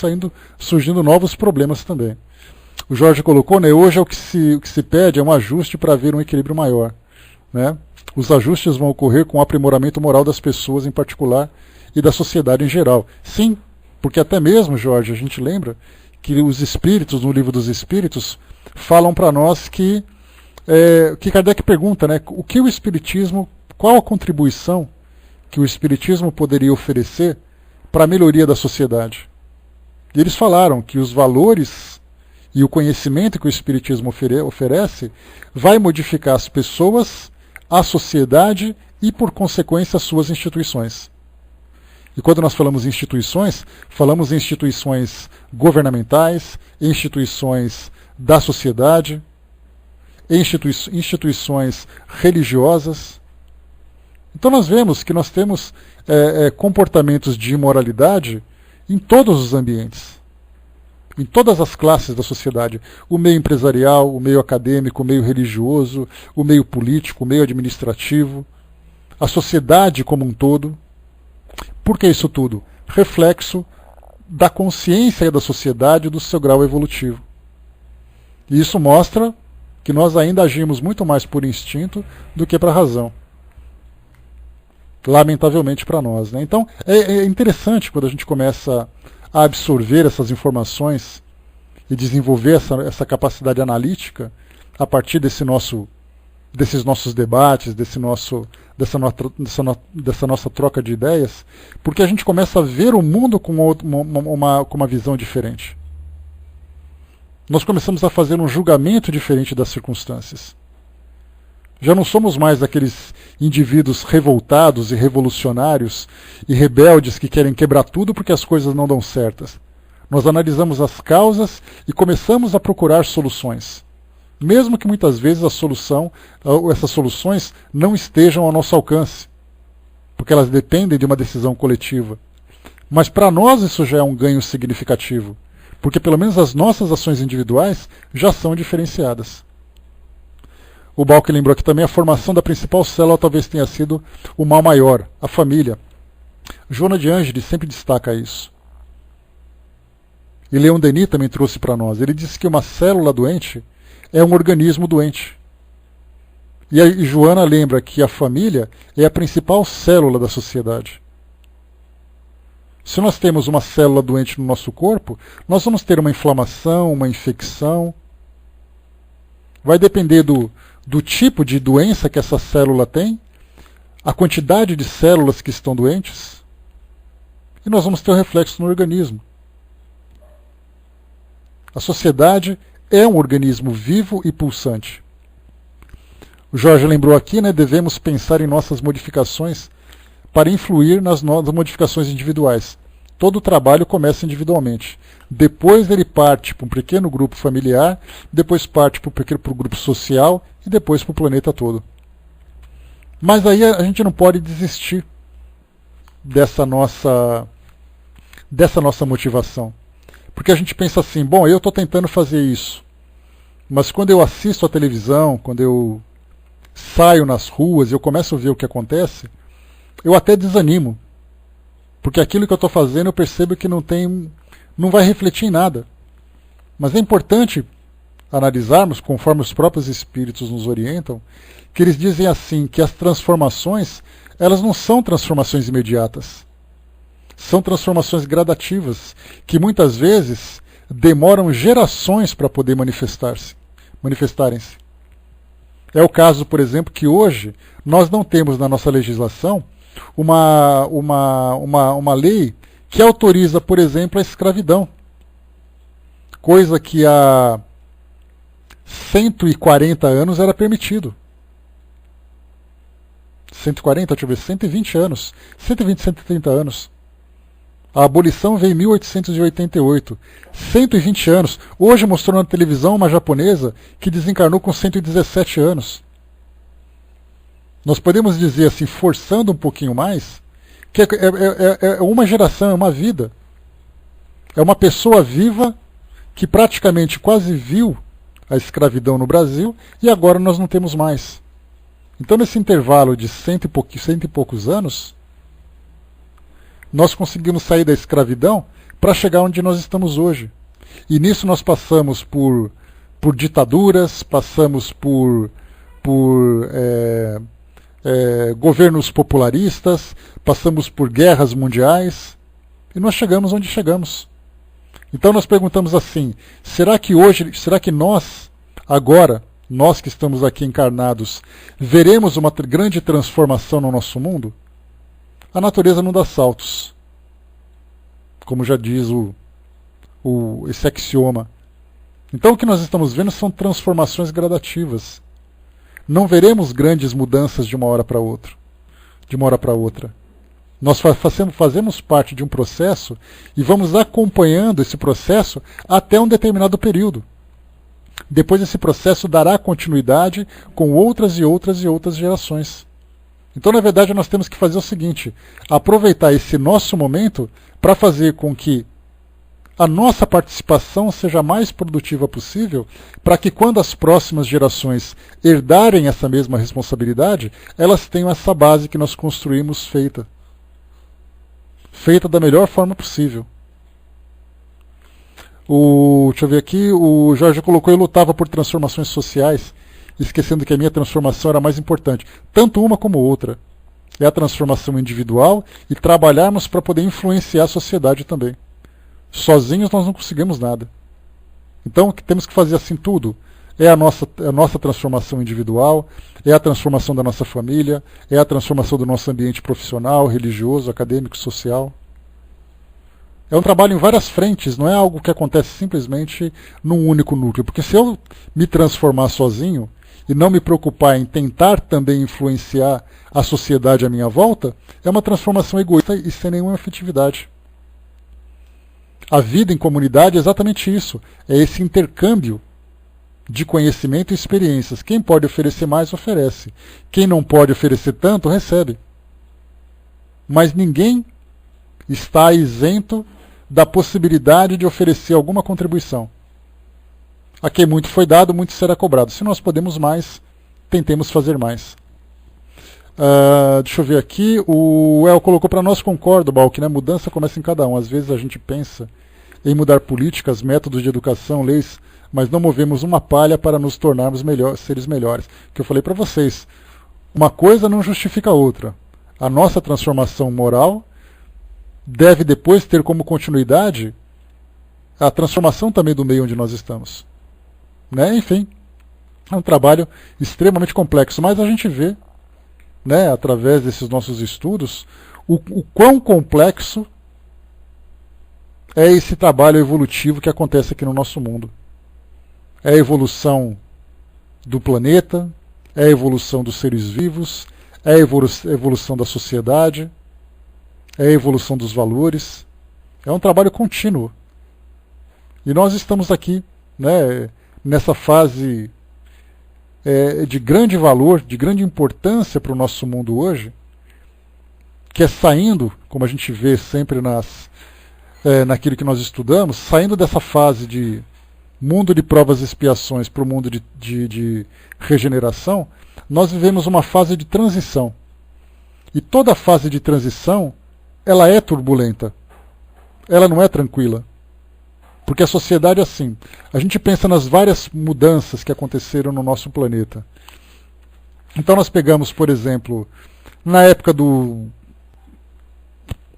Speaker 1: surgindo novos problemas também. O Jorge colocou, né, hoje o que se pede é um ajuste para haver um equilíbrio maior. Né? Os ajustes vão ocorrer com o aprimoramento moral das pessoas em particular e da sociedade em geral. Sim, porque até mesmo, Jorge, a gente lembra que os espíritos, no livro dos espíritos, falam para nós que Kardec pergunta, né, o que o espiritismo, qual a contribuição que o espiritismo poderia oferecer para a melhoria da sociedade. E eles falaram que os valores e o conhecimento que o espiritismo oferece vai modificar as pessoas, a sociedade e, por consequência, as suas instituições. E quando nós falamos em instituições governamentais, instituições da sociedade, instituições religiosas. Então nós vemos que nós temos comportamentos de imoralidade em todos os ambientes, em todas as classes da sociedade. O meio empresarial, o meio acadêmico, o meio religioso, o meio político, o meio administrativo, a sociedade como um todo. Por que isso tudo? Reflexo da consciência da sociedade e do seu grau evolutivo. E isso mostra que nós ainda agimos muito mais por instinto do que para a razão. Lamentavelmente para nós. Né? Então é interessante quando a gente começa a absorver essas informações e desenvolver essa capacidade analítica a partir desses nossos debates, dessa nossa troca de ideias, porque a gente começa a ver o mundo com uma visão diferente. Nós começamos a fazer um julgamento diferente das circunstâncias. Já não somos mais aqueles indivíduos revoltados e revolucionários e rebeldes que querem quebrar tudo porque as coisas não dão certas. Nós analisamos as causas e começamos a procurar soluções. Mesmo que muitas vezes essas soluções não estejam ao nosso alcance, porque elas dependem de uma decisão coletiva. Mas para nós isso já é um ganho significativo, porque pelo menos as nossas ações individuais já são diferenciadas. O Balk lembrou aqui também a formação da principal célula talvez tenha sido o mal maior, a família. Joana de Ângeles sempre destaca isso. E Leon Denis também trouxe para nós. Ele disse que uma célula doente é um organismo doente. E Joana lembra que a família é a principal célula da sociedade. Se nós temos uma célula doente no nosso corpo, nós vamos ter uma inflamação, uma infecção. Vai depender do tipo de doença que essa célula tem, a quantidade de células que estão doentes, e nós vamos ter um reflexo no organismo. A sociedade é um organismo vivo e pulsante. O Jorge lembrou aqui, né, devemos pensar em nossas modificações para influir nas modificações individuais. Todo o trabalho começa individualmente. Depois ele parte para um pequeno grupo familiar, depois parte para o grupo social e depois para o planeta todo. Mas aí a gente não pode desistir dessa nossa motivação. Porque a gente pensa assim, bom, eu estou tentando fazer isso, mas quando eu assisto a televisão, quando eu saio nas ruas e eu começo a ver o que acontece, eu até desanimo. Porque aquilo que eu estou fazendo eu percebo que não vai refletir em nada. Mas é importante analisarmos, conforme os próprios espíritos nos orientam, que eles dizem assim, que as transformações, elas não são transformações imediatas. São transformações gradativas, que muitas vezes demoram gerações para poder manifestarem-se. É o caso, por exemplo, que hoje nós não temos na nossa legislação uma lei que autoriza, por exemplo, a escravidão. Coisa que há 140 anos era permitido. 140, deixa eu ver, 120 anos. 120, 130 anos. A abolição veio em 1888. 120 anos. Hoje mostrou na televisão uma japonesa que desencarnou com 117 anos. Nós podemos dizer assim, forçando um pouquinho mais, que é uma geração, é uma vida. É uma pessoa viva que praticamente quase viu a escravidão no Brasil e agora nós não temos mais. Então, nesse intervalo de cento e poucos anos, nós conseguimos sair da escravidão para chegar onde nós estamos hoje. E nisso nós passamos por ditaduras, passamos por governos popularistas, passamos por guerras mundiais e nós chegamos onde chegamos. Então nós perguntamos assim, será que nós, agora, nós que estamos aqui encarnados, veremos uma grande transformação no nosso mundo? A natureza não dá saltos, como já diz esse axioma. Então o que nós estamos vendo são transformações gradativas. Não veremos grandes mudanças de uma hora para outra. Nós fazemos parte de um processo e vamos acompanhando esse processo até um determinado período. Depois esse processo dará continuidade com outras e outras e outras gerações. Então, na verdade, nós temos que fazer o seguinte, aproveitar esse nosso momento para fazer com que a nossa participação seja a mais produtiva possível, para que quando as próximas gerações herdarem essa mesma responsabilidade, elas tenham essa base que nós construímos feita da melhor forma possível. Deixa eu ver aqui, o Jorge colocou, eu lutava por transformações sociais, esquecendo que a minha transformação era mais importante. Tanto uma como outra. É a transformação individual e trabalharmos para poder influenciar a sociedade também. Sozinhos nós não conseguimos nada. Então, o que temos que fazer assim tudo? É a nossa transformação individual, é a transformação da nossa família, é a transformação do nosso ambiente profissional, religioso, acadêmico, social. É um trabalho em várias frentes, não é algo que acontece simplesmente num único núcleo. Porque se eu me transformar sozinho e não me preocupar em tentar também influenciar a sociedade à minha volta, é uma transformação egoísta e sem nenhuma efetividade. A vida em comunidade é exatamente isso, é esse intercâmbio de conhecimento e experiências. Quem pode oferecer mais, oferece. Quem não pode oferecer tanto, recebe. Mas ninguém está isento da possibilidade de oferecer alguma contribuição. A quem muito foi dado, muito será cobrado. Se nós podemos mais, tentemos fazer mais. Deixa eu ver aqui. O El colocou para nós, concordo, Balk, né? Mudança começa em cada um. Às vezes a gente pensa em mudar políticas, métodos de educação, leis, mas não movemos uma palha para nos tornarmos seres melhores. Que eu falei para vocês, uma coisa não justifica a outra. A nossa transformação moral deve depois ter como continuidade a transformação também do meio onde nós estamos. Né? Enfim, é um trabalho extremamente complexo, mas a gente vê, né, através desses nossos estudos, o quão complexo é esse trabalho evolutivo que acontece aqui no nosso mundo. É a evolução do planeta, é a evolução dos seres vivos, é a evolução da sociedade, é a evolução dos valores. É um trabalho contínuo. E nós estamos aqui, né, nessa fase de grande valor, de grande importância para o nosso mundo hoje, que é saindo, como a gente vê sempre naquilo que nós estudamos, saindo dessa fase de mundo de provas e expiações para o mundo de regeneração, nós vivemos uma fase de transição. E toda fase de transição, ela é turbulenta. Ela não é tranquila. Porque a sociedade é assim. A gente pensa nas várias mudanças que aconteceram no nosso planeta. Então nós pegamos, por exemplo, na época do...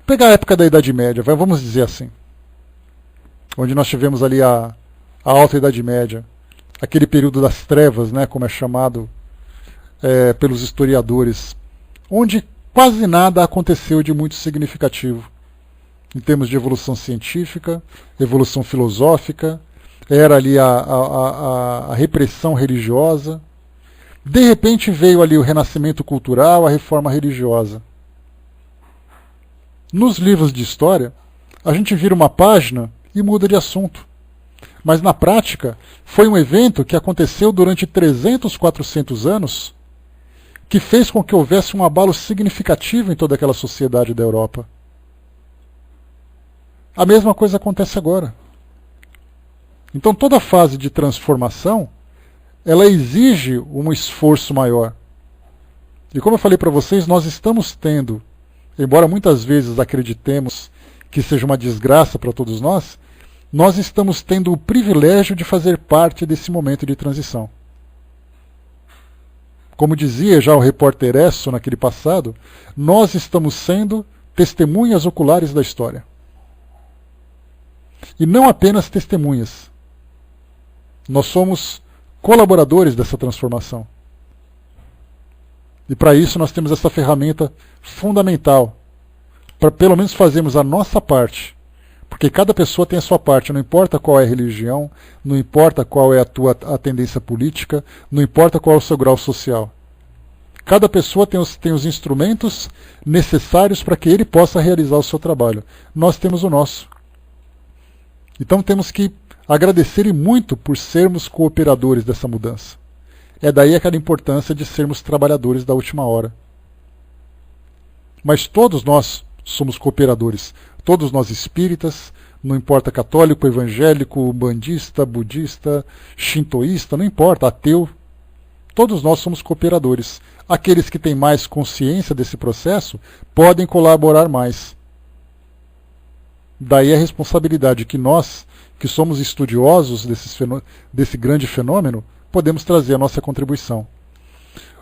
Speaker 1: pegar a época da Idade Média, vamos dizer assim, onde nós tivemos ali a Alta Idade Média, aquele período das trevas, né, como é chamado pelos historiadores, onde quase nada aconteceu de muito significativo em termos de evolução científica, evolução filosófica, era ali a repressão religiosa. De repente veio ali o renascimento cultural, a reforma religiosa. Nos livros de história, a gente vira uma página e muda de assunto. Mas na prática, foi um evento que aconteceu durante 300, 400 anos, que fez com que houvesse um abalo significativo em toda aquela sociedade da Europa. A mesma coisa acontece agora. Então toda fase de transformação, ela exige um esforço maior. E como eu falei para vocês, nós estamos tendo, embora muitas vezes acreditemos que seja uma desgraça para todos nós estamos tendo o privilégio de fazer parte desse momento de transição. Como dizia já o repórter Esso naquele passado, nós estamos sendo testemunhas oculares da história. E não apenas testemunhas. Nós somos colaboradores dessa transformação. E para isso nós temos essa ferramenta fundamental, para pelo menos fazermos a nossa parte. Porque cada pessoa tem a sua parte, não importa qual é a religião, não importa qual é a tendência política, não importa qual é o seu grau social. Cada pessoa tem os instrumentos necessários para que ele possa realizar o seu trabalho. Nós temos o nosso. Então temos que agradecer e muito por sermos cooperadores dessa mudança. É daí aquela importância de sermos trabalhadores da última hora. Mas todos nós somos cooperadores. Todos nós espíritas, não importa católico, evangélico, umbandista, budista, shintoísta, não importa, ateu. Todos nós somos cooperadores. Aqueles que têm mais consciência desse processo podem colaborar mais. Daí a responsabilidade que nós, que somos estudiosos desse grande fenômeno, podemos trazer a nossa contribuição.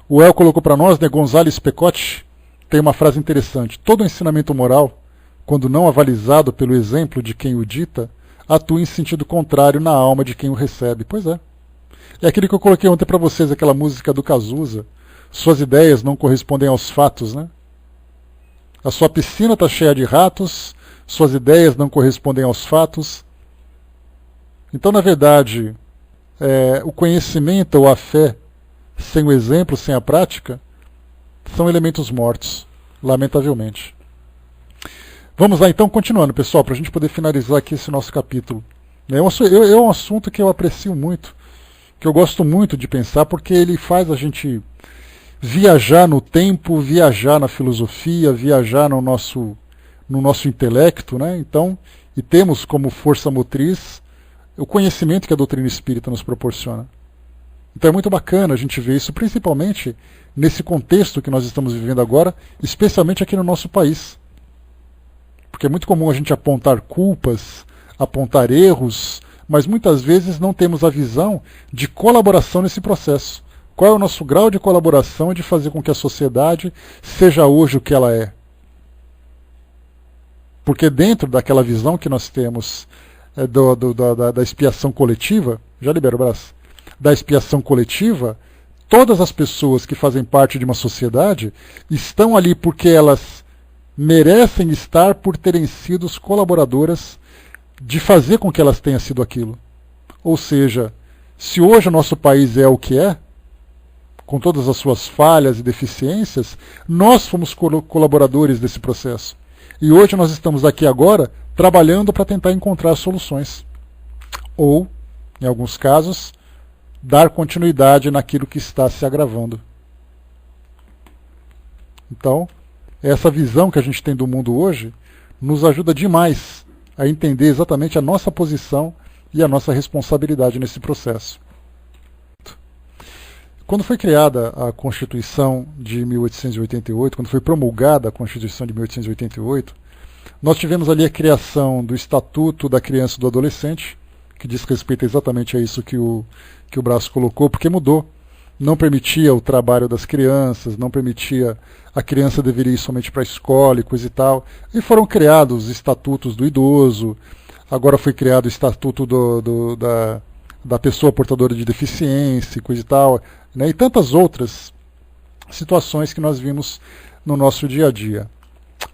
Speaker 1: O El colocou para nós, né, Gonzales Pecotti, tem uma frase interessante. Todo ensinamento moral, quando não avalizado pelo exemplo de quem o dita, atua em sentido contrário na alma de quem o recebe. Pois é. É aquilo que eu coloquei ontem para vocês, aquela música do Cazuza. Suas ideias não correspondem aos fatos, né? A sua piscina está cheia de ratos, suas ideias não correspondem aos fatos. Então, na verdade, o conhecimento ou a fé, sem o exemplo, sem a prática, são elementos mortos, lamentavelmente. Vamos lá então, continuando, pessoal, para a gente poder finalizar aqui esse nosso capítulo. É um assunto que eu aprecio muito, que eu gosto muito de pensar, porque ele faz a gente viajar no tempo, viajar na filosofia, viajar no nosso intelecto, né? Então, e temos como força motriz o conhecimento que a doutrina espírita nos proporciona. Então é muito bacana a gente ver isso, principalmente nesse contexto que nós estamos vivendo agora, especialmente aqui no nosso país. Porque é muito comum a gente apontar culpas, apontar erros, mas muitas vezes não temos a visão de colaboração nesse processo. Qual é o nosso grau de colaboração de fazer com que a sociedade seja hoje o que ela é? Porque dentro daquela visão que nós temos da expiação coletiva, já libero o braço, da expiação coletiva, todas as pessoas que fazem parte de uma sociedade estão ali porque elas merecem estar por terem sido colaboradoras de fazer com que elas tenham sido aquilo. Ou seja, se hoje o nosso país é o que é, com todas as suas falhas e deficiências, nós fomos colaboradores desse processo. E hoje nós estamos aqui agora trabalhando para tentar encontrar soluções. Ou, em alguns casos, dar continuidade naquilo que está se agravando. Então, essa visão que a gente tem do mundo hoje nos ajuda demais a entender exatamente a nossa posição e a nossa responsabilidade nesse processo. Quando foi criada a Constituição de 1888, quando foi promulgada a Constituição de 1888, nós tivemos ali a criação do Estatuto da Criança e do Adolescente, que diz respeito exatamente a isso que o Brás colocou, porque mudou. não permitia o trabalho das crianças, não permitia, a criança deveria ir somente para a escola e coisa e tal. E foram criados os estatutos do idoso, agora foi criado o estatuto da pessoa portadora de deficiência, coisa e tal, né? E tantas outras situações que nós vimos no nosso dia a dia.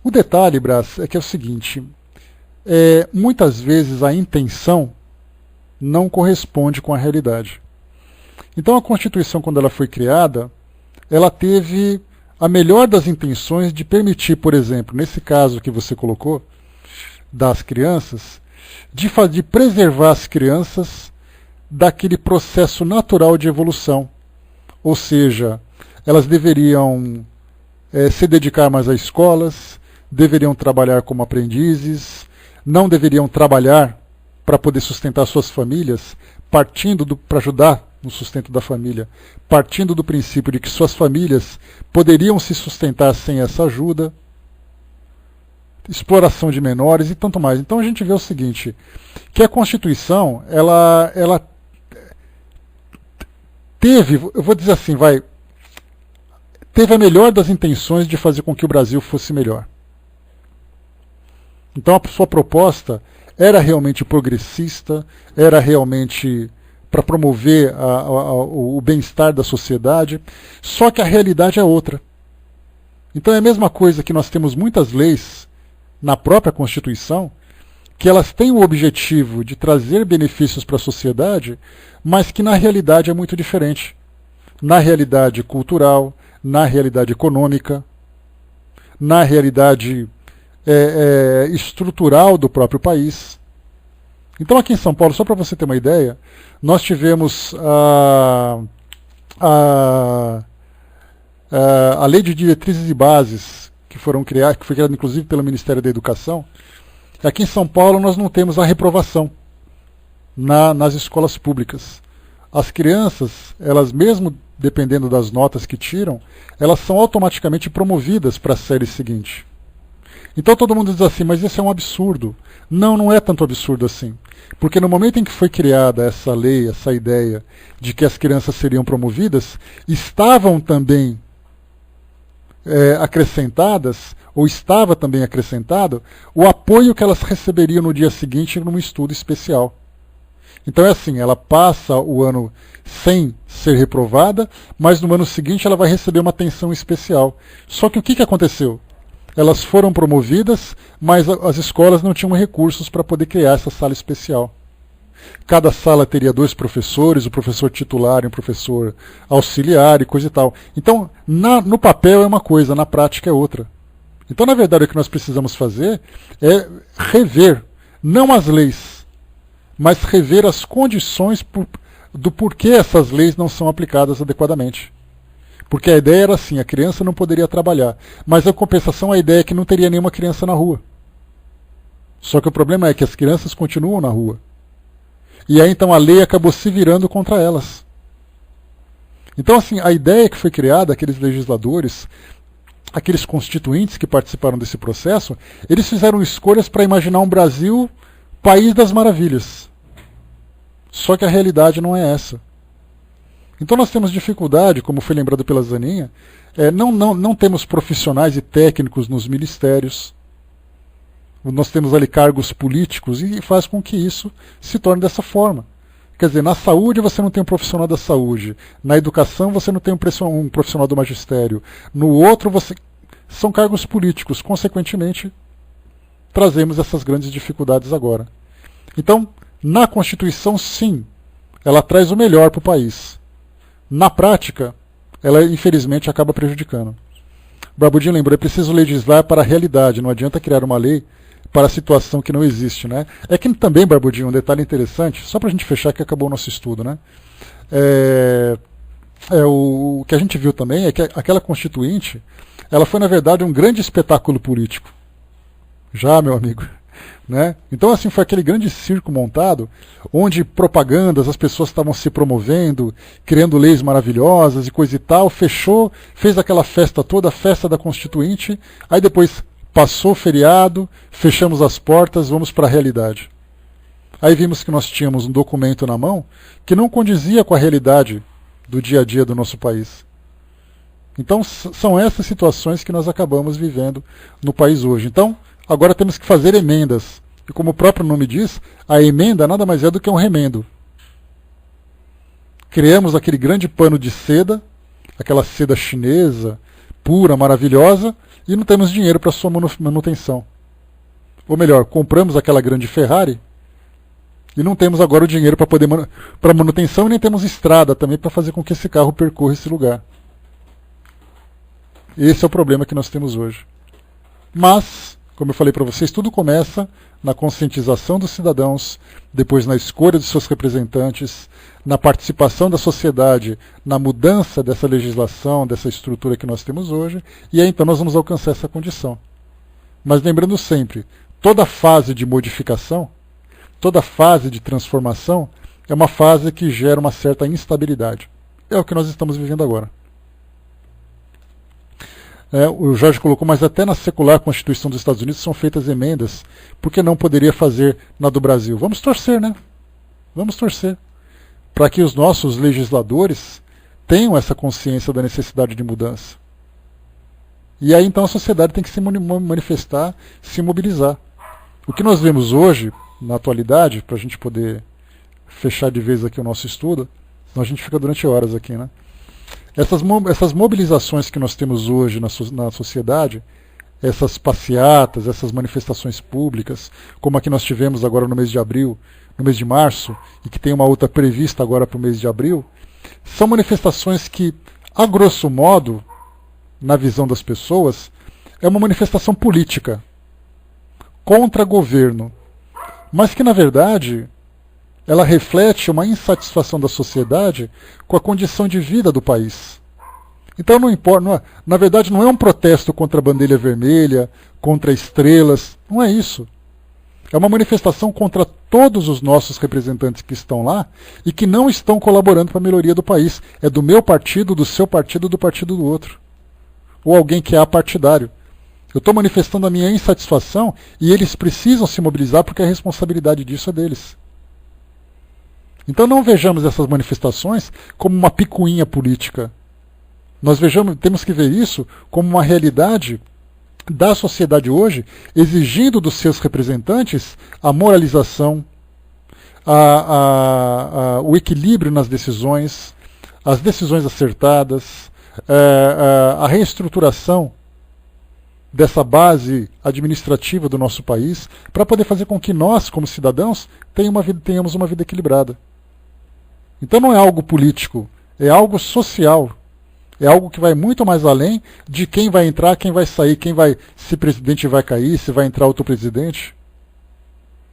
Speaker 1: O detalhe, Brás, é que é o seguinte, muitas vezes a intenção não corresponde com a realidade. Então a Constituição, quando ela foi criada, ela teve a melhor das intenções de permitir, por exemplo, nesse caso que você colocou, das crianças, de preservar as crianças daquele processo natural de evolução. Ou seja, elas deveriam se dedicar mais às escolas, deveriam trabalhar como aprendizes, não deveriam trabalhar para poder sustentar suas famílias, para ajudar no sustento da família, partindo do princípio de que suas famílias poderiam se sustentar sem essa ajuda, exploração de menores e tanto mais. Então a gente vê o seguinte, que a Constituição, ela teve, eu vou dizer assim, teve a melhor das intenções de fazer com que o Brasil fosse melhor. Então a sua proposta era realmente progressista, era realmente para promover o bem-estar da sociedade, só que a realidade é outra. Então é a mesma coisa que nós temos muitas leis na própria Constituição, que elas têm o objetivo de trazer benefícios para a sociedade, mas que na realidade é muito diferente. Na realidade cultural, na realidade econômica, na realidade estrutural do próprio país. Então aqui em São Paulo, só para você ter uma ideia, nós tivemos a Lei de Diretrizes e Bases, que foi criada inclusive pelo Ministério da Educação. Aqui em São Paulo nós não temos a reprovação nas escolas públicas. As crianças, elas mesmo dependendo das notas que tiram, elas são automaticamente promovidas para a série seguinte. Então todo mundo diz assim, mas isso é um absurdo. Não, não é tanto absurdo assim. Porque no momento em que foi criada essa lei, essa ideia de que as crianças seriam promovidas, estavam também acrescentadas, ou estava também acrescentado, o apoio que elas receberiam no dia seguinte num estudo especial. Então é assim, ela passa o ano sem ser reprovada, mas no ano seguinte ela vai receber uma atenção especial. Só que o que aconteceu? Elas foram promovidas, mas as escolas não tinham recursos para poder criar essa sala especial. Cada sala teria 2 professores, o professor titular e um professor auxiliar e coisa e tal. Então, no papel é uma coisa, na prática é outra. Então, na verdade, o que nós precisamos fazer é rever, não as leis, mas rever as condições do porquê essas leis não são aplicadas adequadamente. Porque a ideia era assim, a criança não poderia trabalhar. Mas a compensação, a ideia é que não teria nenhuma criança na rua. Só que o problema é que as crianças continuam na rua. E aí então a lei acabou se virando contra elas. Então assim, a ideia que foi criada, aqueles legisladores, aqueles constituintes que participaram desse processo, eles fizeram escolhas para imaginar um Brasil país das maravilhas. Só que a realidade não é essa. Então nós temos dificuldade, como foi lembrado pela Zaninha, não temos profissionais e técnicos nos ministérios, nós temos ali cargos políticos e faz com que isso se torne dessa forma. Quer dizer, na saúde você não tem um profissional da saúde, na educação você não tem um profissional do magistério, no outro são cargos políticos, consequentemente trazemos essas grandes dificuldades agora. Então, na Constituição sim, ela traz o melhor para o país. Na prática, ela infelizmente acaba prejudicando. Barbudinho lembrou, é preciso legislar para a realidade, não adianta criar uma lei para a situação que não existe, né? É que também, Barbudinho, um detalhe interessante, só para a gente fechar que acabou o nosso estudo, né? O que a gente viu também é que aquela constituinte, ela foi na verdade um grande espetáculo político. Já, meu amigo. Né? Então assim foi aquele grande circo montado, onde propagandas, as pessoas estavam se promovendo, criando leis maravilhosas e coisa e tal, fez aquela festa toda, a festa da Constituinte, aí depois passou o feriado, fechamos as portas, vamos para a realidade. Aí vimos que nós tínhamos um documento na mão que não condizia com a realidade do dia a dia do nosso país. Então, são essas situações que nós acabamos vivendo no país hoje. Então, agora temos que fazer emendas. E como o próprio nome diz, a emenda nada mais é do que um remendo. Criamos aquele grande pano de seda, aquela seda chinesa, pura, maravilhosa, e não temos dinheiro para sua manutenção. Ou melhor, compramos aquela grande Ferrari e não temos agora o dinheiro para manutenção e nem temos estrada também para fazer com que esse carro percorra esse lugar. Esse é o problema que nós temos hoje. Mas, como eu falei para vocês, tudo começa na conscientização dos cidadãos, depois na escolha dos seus representantes, na participação da sociedade, na mudança dessa legislação, dessa estrutura que nós temos hoje, e aí então nós vamos alcançar essa condição. Mas lembrando sempre, toda fase de modificação, toda fase de transformação, é uma fase que gera uma certa instabilidade. É o que nós estamos vivendo agora. O Jorge colocou, mas até na secular Constituição dos Estados Unidos são feitas emendas, por que não poderia fazer na do Brasil? Vamos torcer, né? Vamos torcer para que os nossos legisladores tenham essa consciência da necessidade de mudança. E aí então a sociedade tem que se manifestar, se mobilizar. O que nós vemos hoje, na atualidade, para a gente poder fechar de vez aqui o nosso estudo, senão a gente fica durante horas aqui, né? Essas mobilizações que nós temos hoje na sociedade, essas passeatas, essas manifestações públicas, como a que nós tivemos agora no mês de abril, no mês de março, e que tem uma outra prevista agora para o mês de abril, são manifestações que, a grosso modo, na visão das pessoas, é uma manifestação política contra governo, mas que, na verdade, ela reflete uma insatisfação da sociedade com a condição de vida do país. Então não importa, na verdade não é um protesto contra a bandeira vermelha, contra estrelas, não é isso. É uma manifestação contra todos os nossos representantes que estão lá e que não estão colaborando para a melhoria do país. É do meu partido, do seu partido, do partido do outro. Ou alguém que é apartidário. Eu estou manifestando a minha insatisfação e eles precisam se mobilizar porque a responsabilidade disso é deles. Então não vejamos essas manifestações como uma picuinha política. Temos que ver isso como uma realidade da sociedade hoje, exigindo dos seus representantes a moralização, o equilíbrio nas decisões, as decisões acertadas, a reestruturação dessa base administrativa do nosso país, para poder fazer com que nós, como cidadãos, tenhamos uma vida equilibrada. Então não é algo político, é algo social. É algo que vai muito mais além de quem vai entrar, quem vai sair, se o presidente vai cair, se vai entrar outro presidente.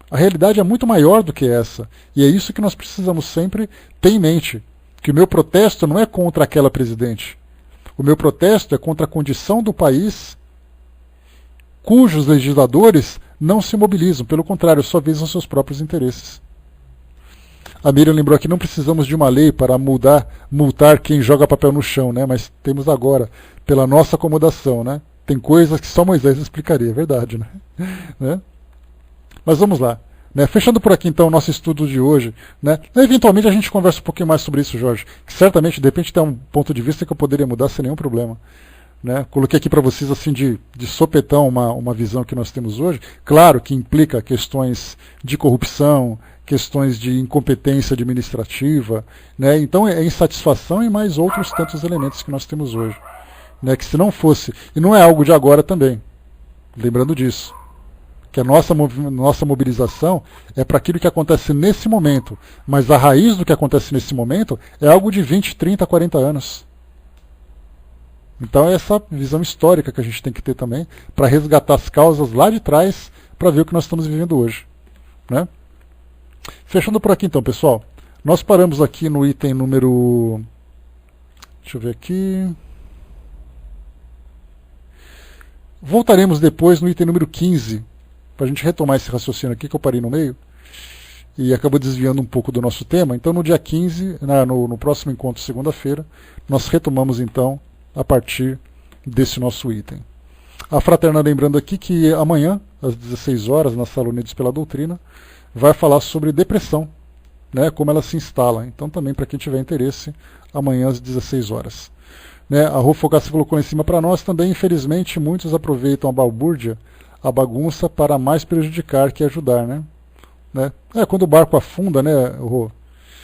Speaker 1: A realidade é muito maior do que essa. E é isso que nós precisamos sempre ter em mente. Que o meu protesto não é contra aquela presidente. O meu protesto é contra a condição do país cujos legisladores não se mobilizam. Pelo contrário, só visam seus próprios interesses. A Miriam lembrou aqui, não precisamos de uma lei para multar quem joga papel no chão, né? Mas temos agora, pela nossa acomodação, né? Tem coisas que só Moisés explicaria, é verdade, né? Mas vamos lá. Né? Fechando por aqui então o nosso estudo de hoje, né? Eventualmente a gente conversa um pouquinho mais sobre isso, Jorge, que certamente de repente tem um ponto de vista que eu poderia mudar sem nenhum problema. Né? Coloquei aqui para vocês assim de sopetão uma visão que nós temos hoje, claro que implica questões de corrupção, questões de incompetência administrativa, né? Então é insatisfação e mais outros tantos elementos que nós temos hoje, né? Que se não fosse, e não é algo de agora também, lembrando disso, que a nossa mobilização é para aquilo que acontece nesse momento, mas a raiz do que acontece nesse momento é algo de 20, 30, 40 anos. Então é essa visão histórica que a gente tem que ter também, para resgatar as causas lá de trás, para ver o que nós estamos vivendo hoje, né? Fechando por aqui então, pessoal. Nós paramos aqui no item número... Deixa eu ver aqui... Voltaremos depois no item número 15, para a gente retomar esse raciocínio aqui, que eu parei no meio, e acabou desviando um pouco do nosso tema. Então no dia 15, no próximo encontro, segunda-feira, nós retomamos então a partir desse nosso item. A Fraterna lembrando aqui que amanhã, às 16 horas, na Sala Unidos pela Doutrina, vai falar sobre depressão. né, como ela se instala. Então também para quem tiver interesse, amanhã às 16 horas. Né, a Rô Fogaça colocou em cima para nós também, infelizmente, muitos aproveitam a balbúrdia, a bagunça, para mais prejudicar que ajudar, né? Quando o barco afunda, né, Rô,